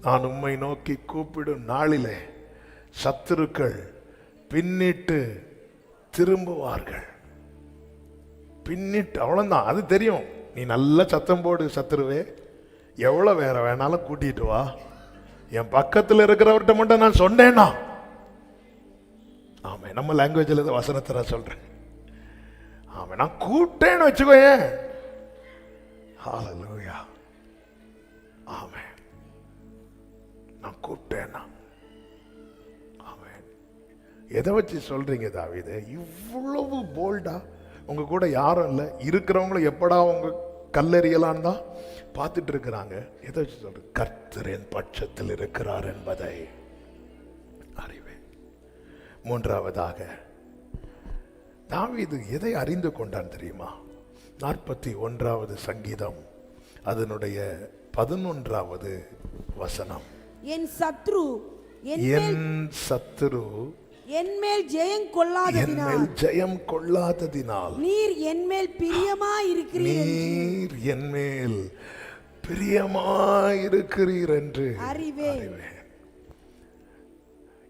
நான் உம்மை நோக்கி கூப்பிடும் நாளிலே சத்துருக்கள் பின்னிட்டு திரும்புவார்கள். பின்னிட்டு, அவ்வளவுதான். அது தெரியும். நீ நல்ல சத்தம் போடு சத்துருவே, எவ்வளவு வேற வேணாலும் கூட்டிட்டு வா, என் பக்கத்தில் இருக்கிறவர்கிட்ட மட்டும் நான் சொன்னேன்னா. ஆமா, நம்ம லாங்குவேஜ்ல இருந்து வசனத்தை நான் சொல்றேன். ஆமா, நான் கூட்டேன்னு வச்சுக்கோயேன். ஹல்லேலூயா. ஆமா, நான் கூப்பிட்டேன்னா. ஆமென். எதை வச்சு சொல்றீங்க தாவீதே இவ்வளவு போல்டா? உங்க கூட யாரும் இல்லை, இருக்கிறவங்களும் எப்படா உங்க கல்லெறியலான்னு தான் பார்த்துட்டு இருக்கிறாங்க. எதை வச்சு சொல்ற? கர்த்தரின் பட்சத்தில் இருக்கிறார் என்பதை அறிவேன். மூன்றாவதாக தாவீது எதை அறிந்து கொண்டான் தெரியுமா? 41வது சங்கீதம் அதனுடைய 11வது வசனம். என் சத்ரு என்மேல் ஜெயம் கொள்ளாததினால் நீர் என்மேல் பிரியமாயிருக்கிறீர் என்று அறிவேன்.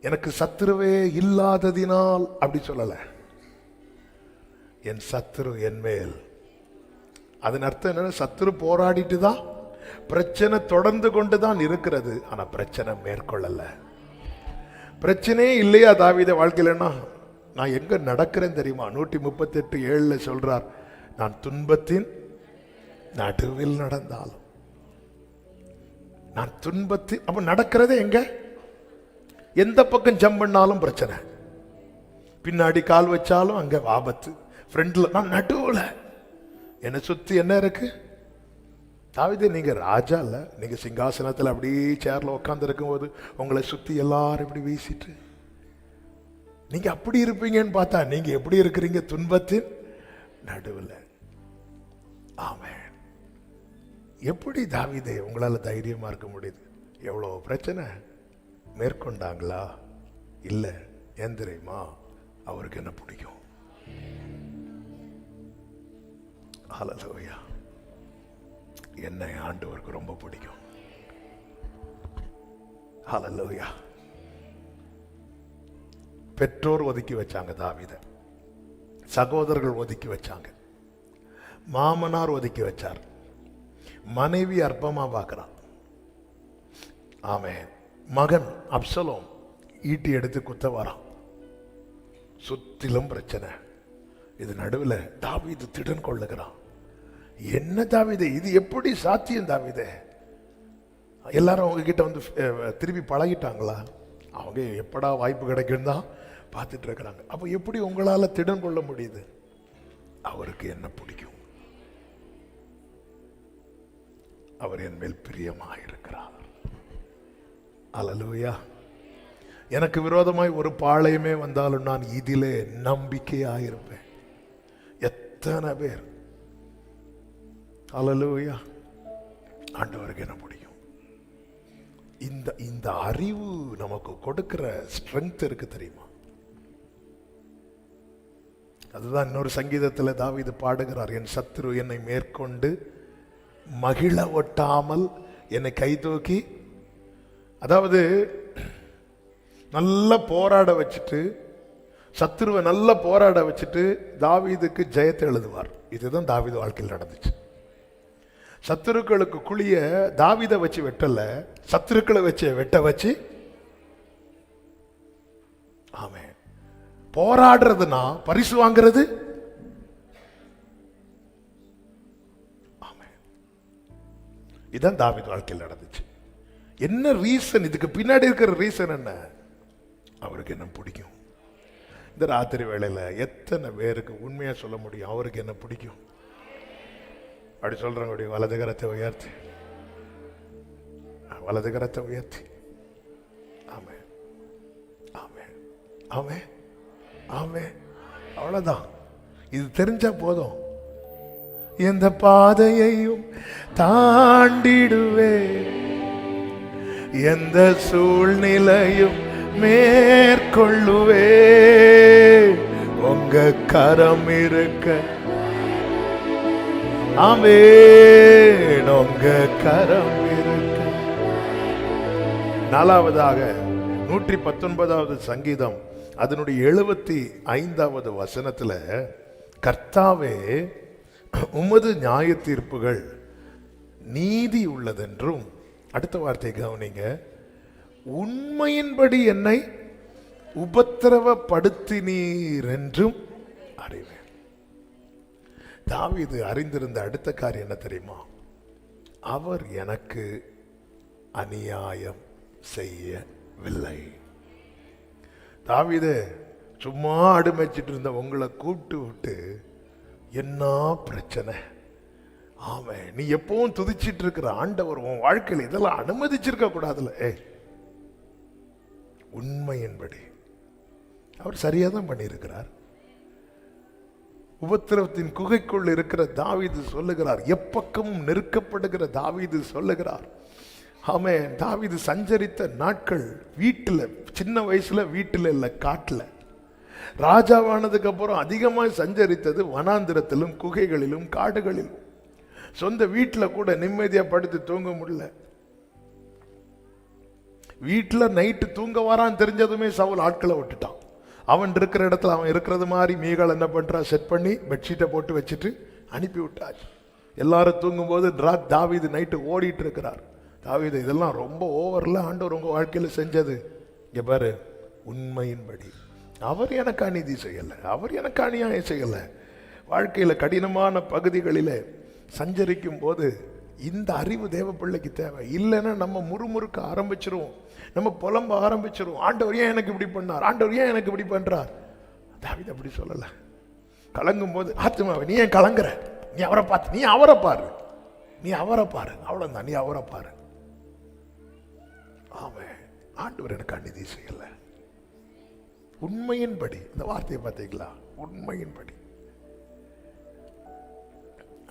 எனக்கு சத்துருவே இல்லாததினால் அப்படி சொல்லல. என் சத்துரு என்மேல், அதன் அர்த்தம் என்ன? சத்துரு போராடிட்டு தான், பிரச்சனை தொடர்ந்து கொண்டுதான் இருக்கிறது, ஆனா பிரச்சனை மேற்கொள்ளல. பிரச்சனையே இல்லையா தாவீது வாழ்க்கையிலன்னா? நான் எங்க நடக்கிறேன் தெரியுமா? 138:7 சொல்றார், நான் துன்பத்தின் நடுவில் நடந்தாலும். நான் துன்பத்தின், அப்ப நடக்கிறதே எங்க? எந்த பக்கம் ஜம்ப் பண்ணாலும் பிரச்சனை, பின்னாடி கால் வச்சாலும் அங்க ஆபத்து, ஃப்ரண்ட்ல, நான் நடுவுல. என்னை சுத்தி என்ன இருக்கு? தாவீது, நீங்க ராஜா இல்ல, நீங்க சிங்காசனத்தில் அப்படியே சேர்ல உட்கார்ந்து இருக்கும் போது உங்களை சுத்தி எல்லாரும் இப்படி வீசிட்டு நீங்க அப்படி இருப்பீங்கன்னு பார்த்தா நீங்க எப்படி இருக்கிறீங்க? துன்பத்தின் நடுவில். ஆமென். எப்படி தாவீதே உங்களால தைரியமா இருக்க முடியுது? எவ்வளவு பிரச்சனை மேற்கொண்டாங்களா? இல்ல. ஏன் தெரியுமா? அவருக்கு என்ன பிடிக்கும். ஹல்லேலூயா. என்னை ஆண்டவருக்கு ரொம்ப பிடிக்கும். ஹல்லேலூயா. பெற்றோர் ஒதுக்கி வச்சாங்க தாவீதை, சகோதரர்கள் ஒதுக்கி வச்சாங்க, மாமனார் ஒதுக்கி வச்சார், மனைவி அற்பமா பார்க்கிறான். ஆமென். மகன் அப்சலோம் ஈட்டி எடுத்து குத்த வரான். சுத்திலும் பிரச்சனை. இது நடுவில் தாவீது திடன் கொள்ளுகிறான். என்ன தாவீதே, இது எப்படி சாத்தியம் தாவீதே? எல்லாரும் அவங்க கிட்ட வந்து திருப்பி பழகிட்டாங்களா? அவங்க எப்படா வாய்ப்பு கிடைக்கும் தான் பார்த்துட்டு இருக்கிறாங்க. அப்போ எப்படி உங்களால திடன் கொள்ள முடியுது? அவருக்கு என்ன பிடிக்கும்? அவர் என் மேல் பிரியமாக இருக்கிறார். அல்லேலூயா. எனக்கு விரோதமாய் ஒரு பாளையமே வந்தாலும் நான் இதிலே நம்பிக்கையாயிருப்பேன். எத்தனை பேர் அல்லேலூயா. ஆண்டவருக்கு என்ன பிடிக்கும்? இந்த அறிவு நமக்கு கொடுக்கிற ஸ்ட்ரென்த் இருக்கு தெரியுமா? அதுதான் இன்னொரு சங்கீதத்தில் தாவீது பாடுகிறார், என் சத்துரு என்னை மேற்கொண்டு மகிழ ஒட்டாமல் என்னை கை தூக்கி, அதாவது நல்லா போராட வச்சுட்டு, சத்துருவை நல்லா போராட வச்சுட்டு தாவீதுக்கு ஜெயத்தை எழுதுவார். இதுதான் தாவீது வாழ்க்கையில் நடந்துச்சு. சத்துருக்களுக்கு குழிய தாவீதை வச்சு வெட்டல, சத்துருக்களை வச்சு வெட்ட வச்சு. ஆமென். போராடுறதுனா பரிசு வாங்குறது. ஆமென். இதுதான் தாவீது வாழ்க்கையில் நடந்துச்சு. என்ன ரீசன்? இதுக்கு பின்னாடி இருக்கிற ரீசன் என்ன? அவருக்கு என்ன பிடிக்கும்? இந்த ராத்திரி வேளையில எத்தனை பேருக்கு உண்மையா சொல்ல முடியும் அவருக்கு என்ன பிடிக்கும்? அப்படி சொல்றவங்க வலது கரத்தை உயர்த்தி, வலது கரத்தை உயர்த்தி. ஆமென், ஆமென், ஆமென், ஆமென். அவ்வளவுதான். இது தெரிஞ்சா போதும். எந்த பாதையையும் தாண்டிடுவே, எந்த சூழ்நிலையும் மேற்கொள்ளுவே, உங்க கரம் இருக்க. ஆமென். உங்க கரம் இருக்க. நாலாவதாக 119வது சங்கீதம் அதனுடைய 75வது வசனத்துல, கர்த்தாவே உமது நியாய தீர்ப்புகள் நீதி உள்ளதென்றும், அடுத்த வார்த்தை கவனிங்க, உண்மையின்படி என்னை உபத்திரவப்படுத்தினீர் என்றும் அறிவேன். தாவீது அறிந்திருந்த அடுத்த காரியம் என்ன தெரியுமா? அவர் எனக்கு அநியாயம் செய்யவில்லை. தாவீது சும்மா அடுமைச்சிட்டு இருந்த உங்களை கூப்பிட்டு விட்டு, என்ன பிரச்சனை? ஆமென். நீ எப்பவும் துதிச்சிட்டு இருக்கிற ஆண்டவர் உன் வாழ்க்கையில் இதெல்லாம் அனுமதிச்சிருக்க கூடாதுல. உண்மையின்படி அவர் சரியா தான் பண்ணியிருக்கிறார். உபத்திரவத்தின் குகைக்குள் இருக்கிற தாவீது சொல்லுகிறார், எப்பக்கமும் நெருக்கப்படுகிற தாவீது சொல்லுகிறார். ஆமென். தாவீது சஞ்சரித்த நாட்கள் வீட்டில், சின்ன வயசுல வீட்டில் இல்லை, காட்டில். ராஜாவானதுக்கு அப்புறம் அதிகமாக சஞ்சரித்தது வனாந்திரத்திலும் குகைகளிலும் காடுகளிலும். சொந்த வீட்டில் கூட நிம்மதியா படுத்து தூங்க முடியல. வீட்டில் நைட்டு தூங்க வரான்னு தெரிஞ்சதுமே சவுல் ஆட்களை விட்டுட்டான். அவன் இருக்கிற இடத்துல அவன் இருக்கிறது மாதிரி மீகால் என்ன பண்றா, செட் பண்ணி பெட்ஷீட்டை போட்டு வச்சுட்டு அனுப்பி விட்டாச்சு. எல்லாரும் தூங்கும்போது தாவீது நைட்டு ஓடிட்டு இருக்கிறார். தாவீது இதெல்லாம் ரொம்ப ஓவர்ல ஆண்டவர் உங்க வாழ்க்கையில செஞ்சது. இங்க பாரு, உண்மையின்படி அவர் எனக்கு அநீதி செய்யல, அவர் எனக்கு அநியாயம் செய்யல. வாழ்க்கையில கடினமான பகுதிகளிலே சஞ்சரிக்கும் போது இந்த அறிவு தேவ பிள்ளைக்கு தேவை. இல்லைன்னா நம்ம முறுமுறுக்க ஆரம்பிச்சிருவோம், நம்ம புலம்ப ஆரம்பிச்சிருவோம். ஆண்டவர் ஏன் எனக்கு இப்படி பண்ணார், ஆண்டவர் ஏன் எனக்கு இப்படி பண்றார்? தாவீது அப்படி சொல்லல. கலங்கும் போது, ஆத்துமாவே நீ ஏன் கலங்குற? நீ அவரை பார்த்து, நீ அவரை பாரு, நீ அவரை பாரு, அவ்வளவுதான், நீ அவரை பாரு. ஆமென். ஆண்டவர் எனக்கு அநீதி செய்யல. உண்மையின்படி, இந்த வார்த்தையை பார்த்தீங்களா? உண்மையின்படி.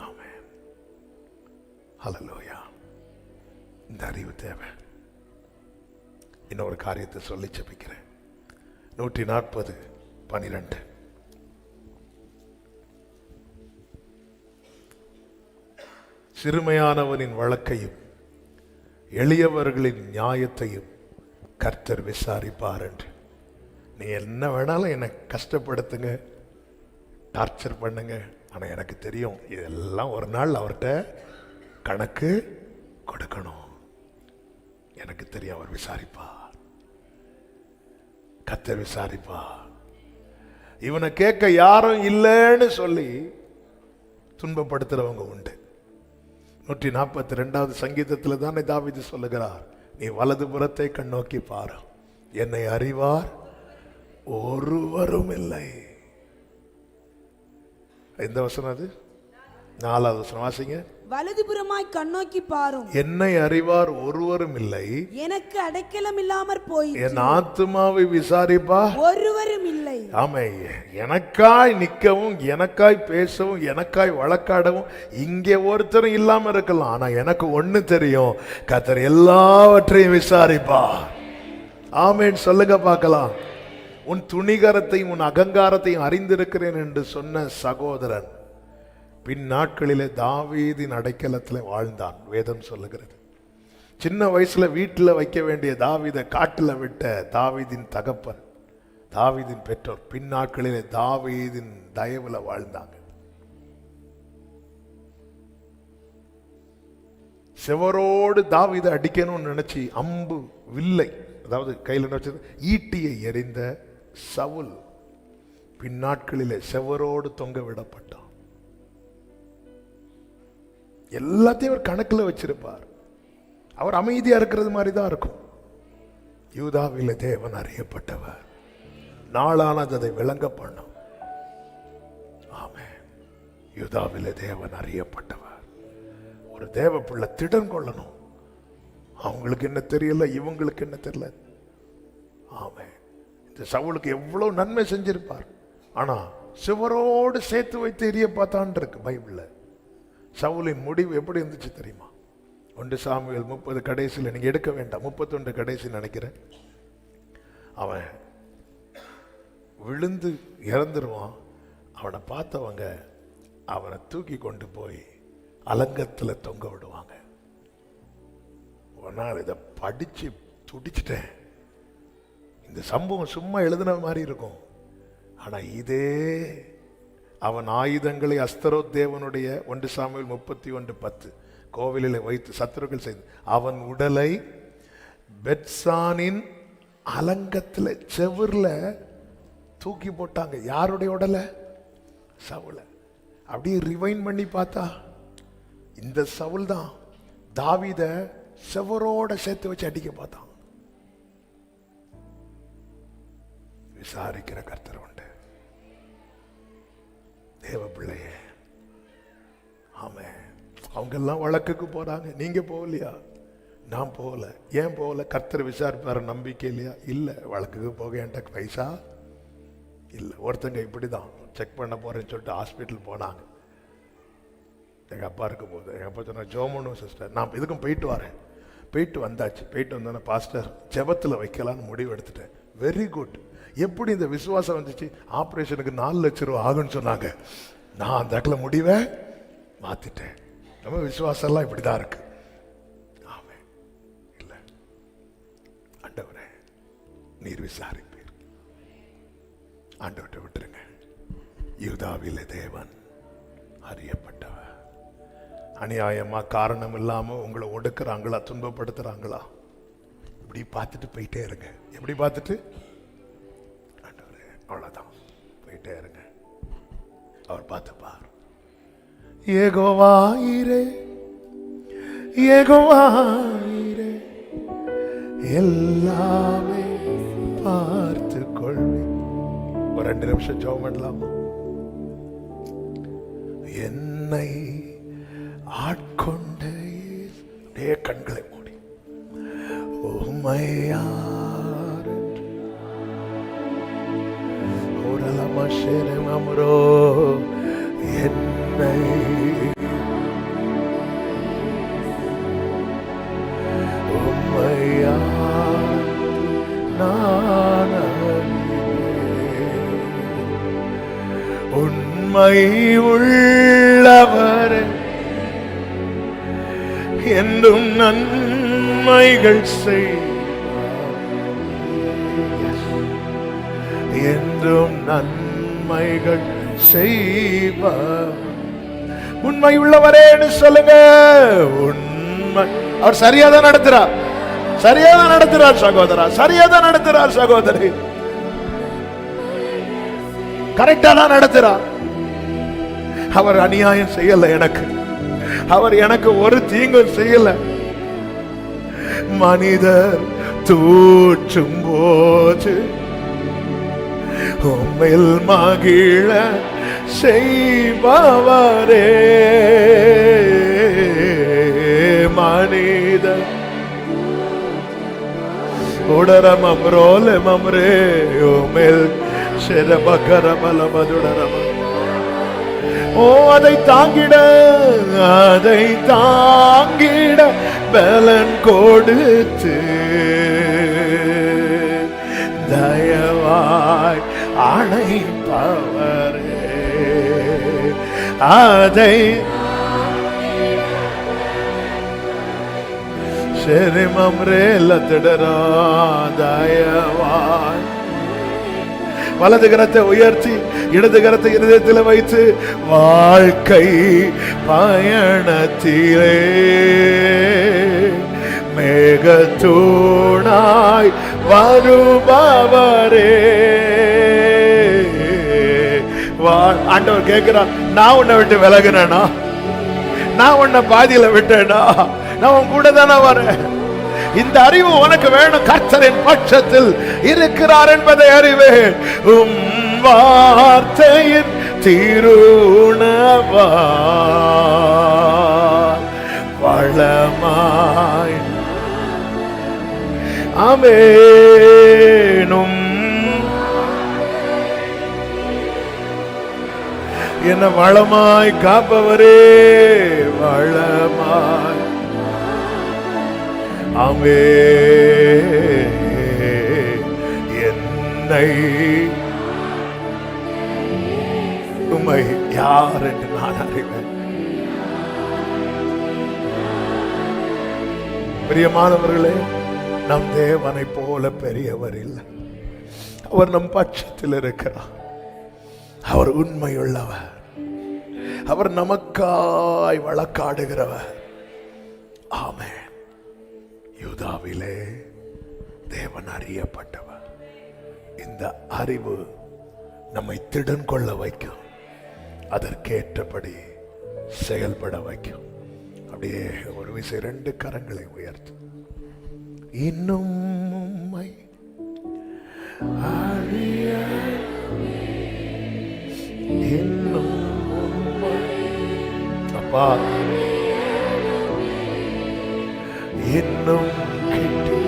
ஆமென். ஹல்லேலூயா. இந்த அறிவு தேவை. இன்னொரு காரியத்தை சொல்லி ஜெபிக்கிறேன். 140:12. சிறுமையானவனின் வழக்கையும் எளியவர்களின் நியாயத்தையும் கர்த்தர் விசாரிப்பார் என்று. நீ என்ன வேணாலும் என்னை கஷ்டப்படுத்துங்க, டார்ச்சர் பண்ணுங்க, ஆனா எனக்கு தெரியும் இதெல்லாம் ஒரு நாள் அவர்கிட்ட கணக்கு கொடுக்கணும். எனக்கு தெரியும் அவர் விசாரிப்பார், கர்த்தர் விசாரிப்பார். இவனை கேட்க யாரும் இல்லைன்னு சொல்லி துன்பப்படுத்துறவங்க உண்டு. 142வது சங்கீதத்தில் தானே தாவீது சொல்லுகிறார், நீ வலது புறத்தை கண்ணோக்கி பாரு, என்னை அறிவார் ஒருவரும் இல்லை. எந்த வசனம் அது? 4வது வசனம் வாசிங்க. வலதுபுறமாய் கண்ணோக்கி பாரும். என்னை அறிவார் ஒருவரும் இல்லை, எனக்கு அடைக்கலம் இல்லாமற் போய் என் ஆத்துமாவை விசாரிப்பா ஒருவரும் இல்லை. ஆமை, எனக்காய் நிக்கவும், எனக்காய் பேசவும், எனக்காய் வழக்காடவும் இங்கே ஒருத்தரும் இல்லாம இருக்கலாம். ஆனா எனக்கு ஒண்ணு தெரியும், கர்த்தர் எல்லாவற்றையும் விசாரிப்பா. ஆமென் சொல்லுங்க பார்க்கலாம். உன் துணிகரத்தையும் உன் அகங்காரத்தையும் அறிந்திருக்கிறேன் என்று சொன்ன சகோதரன் பின் நாட்களிலே தாவீதின் அடைக்கலத்தில் வாழ்ந்தான். வேதம் சொல்லுகிறது. சின்ன வயசுல வீட்டில் வைக்க வேண்டிய தாவீதை காட்டில் விட்ட தாவீதின் தகப்பன், தாவீதின் பெற்றோர் பின் நாட்களிலே தாவீதின் தயவுல வாழ்ந்தாங்க. செவரோடு தாவீதை அடிக்கணும்னு நினைச்சு அம்பு வில்லை, அதாவது கையில் வச்சது ஈட்டியை எறிந்த சவுல் பின் நாட்களிலே செவரோடு தொங்க விடப்பட்டான். எல்லாத்தையும் அவர் கணக்கில் வச்சிருப்பார். அவர் அமைதியா இருக்கிறது மாதிரி தான் இருக்கும். யூதாவிலே தேவன் அறியப்பட்டவர், நாளானது அதை விளங்க பண்ணும். ஆமென். யூதாவிலே தேவன் அறியப்பட்டவர். ஒரு தேவ பிள்ளை திடன் கொள்ளணும். அவங்களுக்கு என்ன தெரியல, இவங்களுக்கு என்ன தெரியல. ஆமென். இந்த சவுலுக்கு எவ்வளவு நன்மை செஞ்சிருப்பார். ஆனா சிவரோடு சேர்த்து வைத்து எரிய பார்த்தான் இருக்கு பைபிள்ல. சவுலின் முடிவு எப்படி இருந்துச்சு தெரியுமா? 1 சாமுவேல் 30 கடைசியில், நீங்க எடுக்க வேண்டாம், 31 கடைசி நினைக்கிறேன். அவன் விழுந்து இறந்துருவான். அவனை பார்த்தவங்க அவனை தூக்கி கொண்டு போய் அலங்கத்தில் தொங்க விடுவாங்க. ஒரு நாள் இதை படிச்சு துடிச்சிட்டேன். இந்த சம்பவம் சும்மா எழுதின மாதிரி இருக்கும். ஆனா இதே அவன் ஆயுதங்களை அஸ்தரோத் தேவனுடைய 1 சாமுவேல் 31:10 கோவிலில் வைத்து சத்துருக்கள் செய்து அவன் உடலை பெத்சானின் அலங்கத்தில் செவுர்ல தூக்கி போட்டாங்க. யாருடைய உடலை? சவுல. அப்படியே ரிவைண்ட் பண்ணி பார்த்தா இந்த சவுல் தான் தாவீத செவரோட சேர்த்து வச்சு அடிக்க பார்த்தான். விசாரிக்கிற கர்த்தர் உண்டு. தேவ பிள்ளையே, ஆமென். அவங்க எல்லாம் வழக்குக்கு போறாங்க, நீங்க போகலையா? நான் போகல. ஏன் போகல? கர்த்தர் விசாரிப்பாரு நம்பிக்கை இல்லையா? இல்ல. வழக்குக்கு போக என்கிட்ட பைசா இல்லை. ஒருத்தங்க இப்படிதான் செக் பண்ண போறேன்னு சொல்லிட்டு ஹாஸ்பிட்டல் போனாங்க. எங்க அப்பா இருக்கும் போது எங்க அப்பா சொன்ன, ஜோமனு சிஸ்டர் நான் இதுக்கும் போயிட்டு வரேன். போயிட்டு வந்தாச்சு. போயிட்டு வந்தோன்னே பாஸ்டர் ஜெபத்தில் வைக்கலான்னு முடிவு எடுத்துட்டேன். Very good. எப்படி இந்த விசுவாசம் வந்துச்சு? ஆப்ரேஷனுக்கு 4 லட்சம் ரூபா ஆகுன்னு சொன்னாங்க. நான் அந்த இடத்துல முடிவை மாத்திட்டேன். நம்ம விசுவாசம் எல்லாம் இப்படிதான் இருக்கு. ஆமென். இல்ல, ஆண்டவரே நீர் விசாரிப்பீர். ஆண்டவர்கிட்ட விட்டுருங்க. யூதாவிலே தேவன் அறியப்பட்டவர். அநியாயமா காரணம் இல்லாம உங்களை ஒடுக்குறாங்களா, துன்பப்படுத்துறாங்களா, இப்படி பார்த்துட்டு போயிட்டே இருங்க. எப்படி பார்த்துட்டு? ஆண்டவரே அவ்வளவுதான், போயிட்டே இருங்க. அவர் பார்த்துப்பார். யெகோவாயிரே யெகோவாயிரே எல்லாமே பார்த்து கொள்வி. ஒரு 2 நிமிஷம் ஜெபம் பண்ணலாமா? என்னை ஆட்கொண்ட கண்களை மூடி உம்மையார் அமரோ என்னை உம்மையார் நான் உண்மை உள்ளவர் என்றும் நன்மைகள் என்றும் நன்மைகள் செய்வார். உண்மை உள்ளவரேன்னு சொல்லுங்க. உண்மை. அவர் சரியாதான் நடத்துறார், சரியாதான் நடத்துறார் சகோதரா, சரியாதான் நடத்துறார் சகோதரி, கரெக்டா தான் நடத்துறார். அவர் அநியாயம் செய்யல எனக்கு, அவர் எனக்கு ஒரு தீங்கும் செய்யல. மனிதர் தூற்றும் போது உம்மில் மகிழ செய்பவரே. மானித உடரமம் ரோல மம்ரே ஓமெல் ஷெரபகரமல மதுடரம. ஓ அதை தாங்கிட பலன் கொடுத்து தயவாய் அணைப்பவரே அதை ஷெரிமம்ரே லத்திடரா தயவாய். வலது கரத்தை உயர்த்தி இடது கரத்தை இருதயத்தில் வைத்து வாழ்க்கை பயணத்திலே மேகத்தூணாய் வருபவரே. ஆண்டவர் கேட்கிறார், நான் உன்னை விட்டு விலகுனா, நான் உன்னை பாதியில விட்டேனா, நான் உன் கூட தானே வரேன். இந்த அறிவு உனக்கு வேணும். கர்த்தரின் பட்சத்தில் இருக்கிறார் என்பதை அறிவேன். வார்த்தையின் திருணவா வளமாய் அமேனும் என்ன வளமாய் காப்பவரே வளமாய் அமே என்னை உம்மை யார் என்று நான் அறிவேன். பிரியமானவர்களே, நம் தேவனை போல பெரியவர் இல்லை. அவர் நம் பட்சத்தில் இருக்கிறார். அவர் உண்மையுள்ளவர். அவர் நமக்காய் வழக்காடுகிறவர். ஆமென். யூதாவிலே தேவன் அறியப்பட்டவர். இந்த அறிவு நம்மை திடன் கொள்ள வைக்கும், அதற்கேற்றபடி செயல்பட வைக்கும். அப்படியே ஒரு விசை 2 கரங்களை உயர்த்து. இன்னும் உம்மை அறிய, இன்னும் உம்மை அப்பா இன்னும் கிட்டி,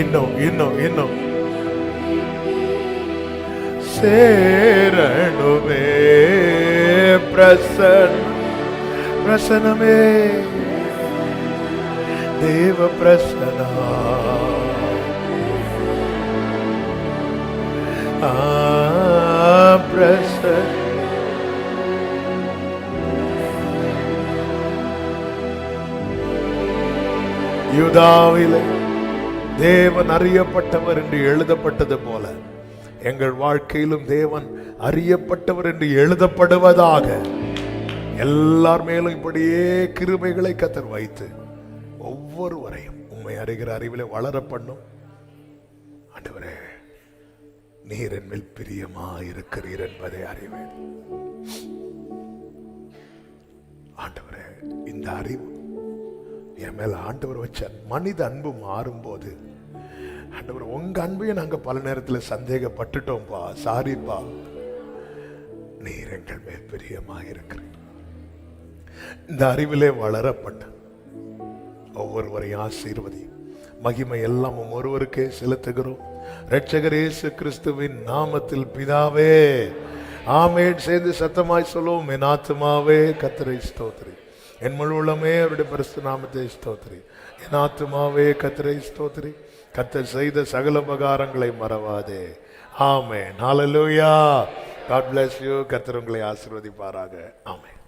இன்னும் சேரணுமே பிரசன்னமே தேவ பிரசன்னா பிரசன்ன. யூதாவிலே தேவன் அறியப்பட்டவர் என்று எழுதப்பட்டது போல எங்கள் வாழ்க்கையிலும் தேவன் அறியப்பட்டவர் என்று எழுதப்படுவதாக. எல்லார் மேலும் இப்படியே கிருபைகளை கர்த்தர் வைத்து ஒவ்வொருவரையும் உம்மை அறிகிற அறிவிலே வளர பண்ணும். ஆண்டவரே, நீர் என் மேல் பிரியமாயிருக்கிறீர் என்பதை அறிவேன். ஆண்டவரே, இந்த அறிவு என் மேல ஆண்டவர் வச்ச மனித அன்பு மாறும்போது, ஆண்டவர் உங்க அன்பையும் நாங்க பல நேரத்தில் சந்தேகப்பட்டுட்டோம்பா, சாரிப்பா, நீர் எங்கள் மேல் பிரியமாக இருக்கிறீர். இந்த அறிவிலே வளரப்பட்ட ஒவ்வொருவரையும் ஆசீர்வதி. மகிமை எல்லாம் ஒருவருக்கே செலுத்துகிறோம். இரட்சகர் இயேசு கிறிஸ்துவின் நாமத்தில் பிதாவே, ஆமென். சேர்ந்து சத்தமாய் சொல்லுவோம். என் ஆத்துமாவே கர்த்தரை ஸ்தோத்திரி, என் முழு உள்ளமே அவருடைய பரிசுத்த நாமத்தை ஸ்தோத்திரி. என் ஆத்துமாவே கர்த்தரை ஸ்தோத்திரி, கர்த்தர் செய்த சகல உபகாரங்களை மறவாதே. ஆமென். ஹல்லேலூயா. God bless you. கர்த்தர் உங்களை ஆசீர்வதிப்பாராக. ஆமென்.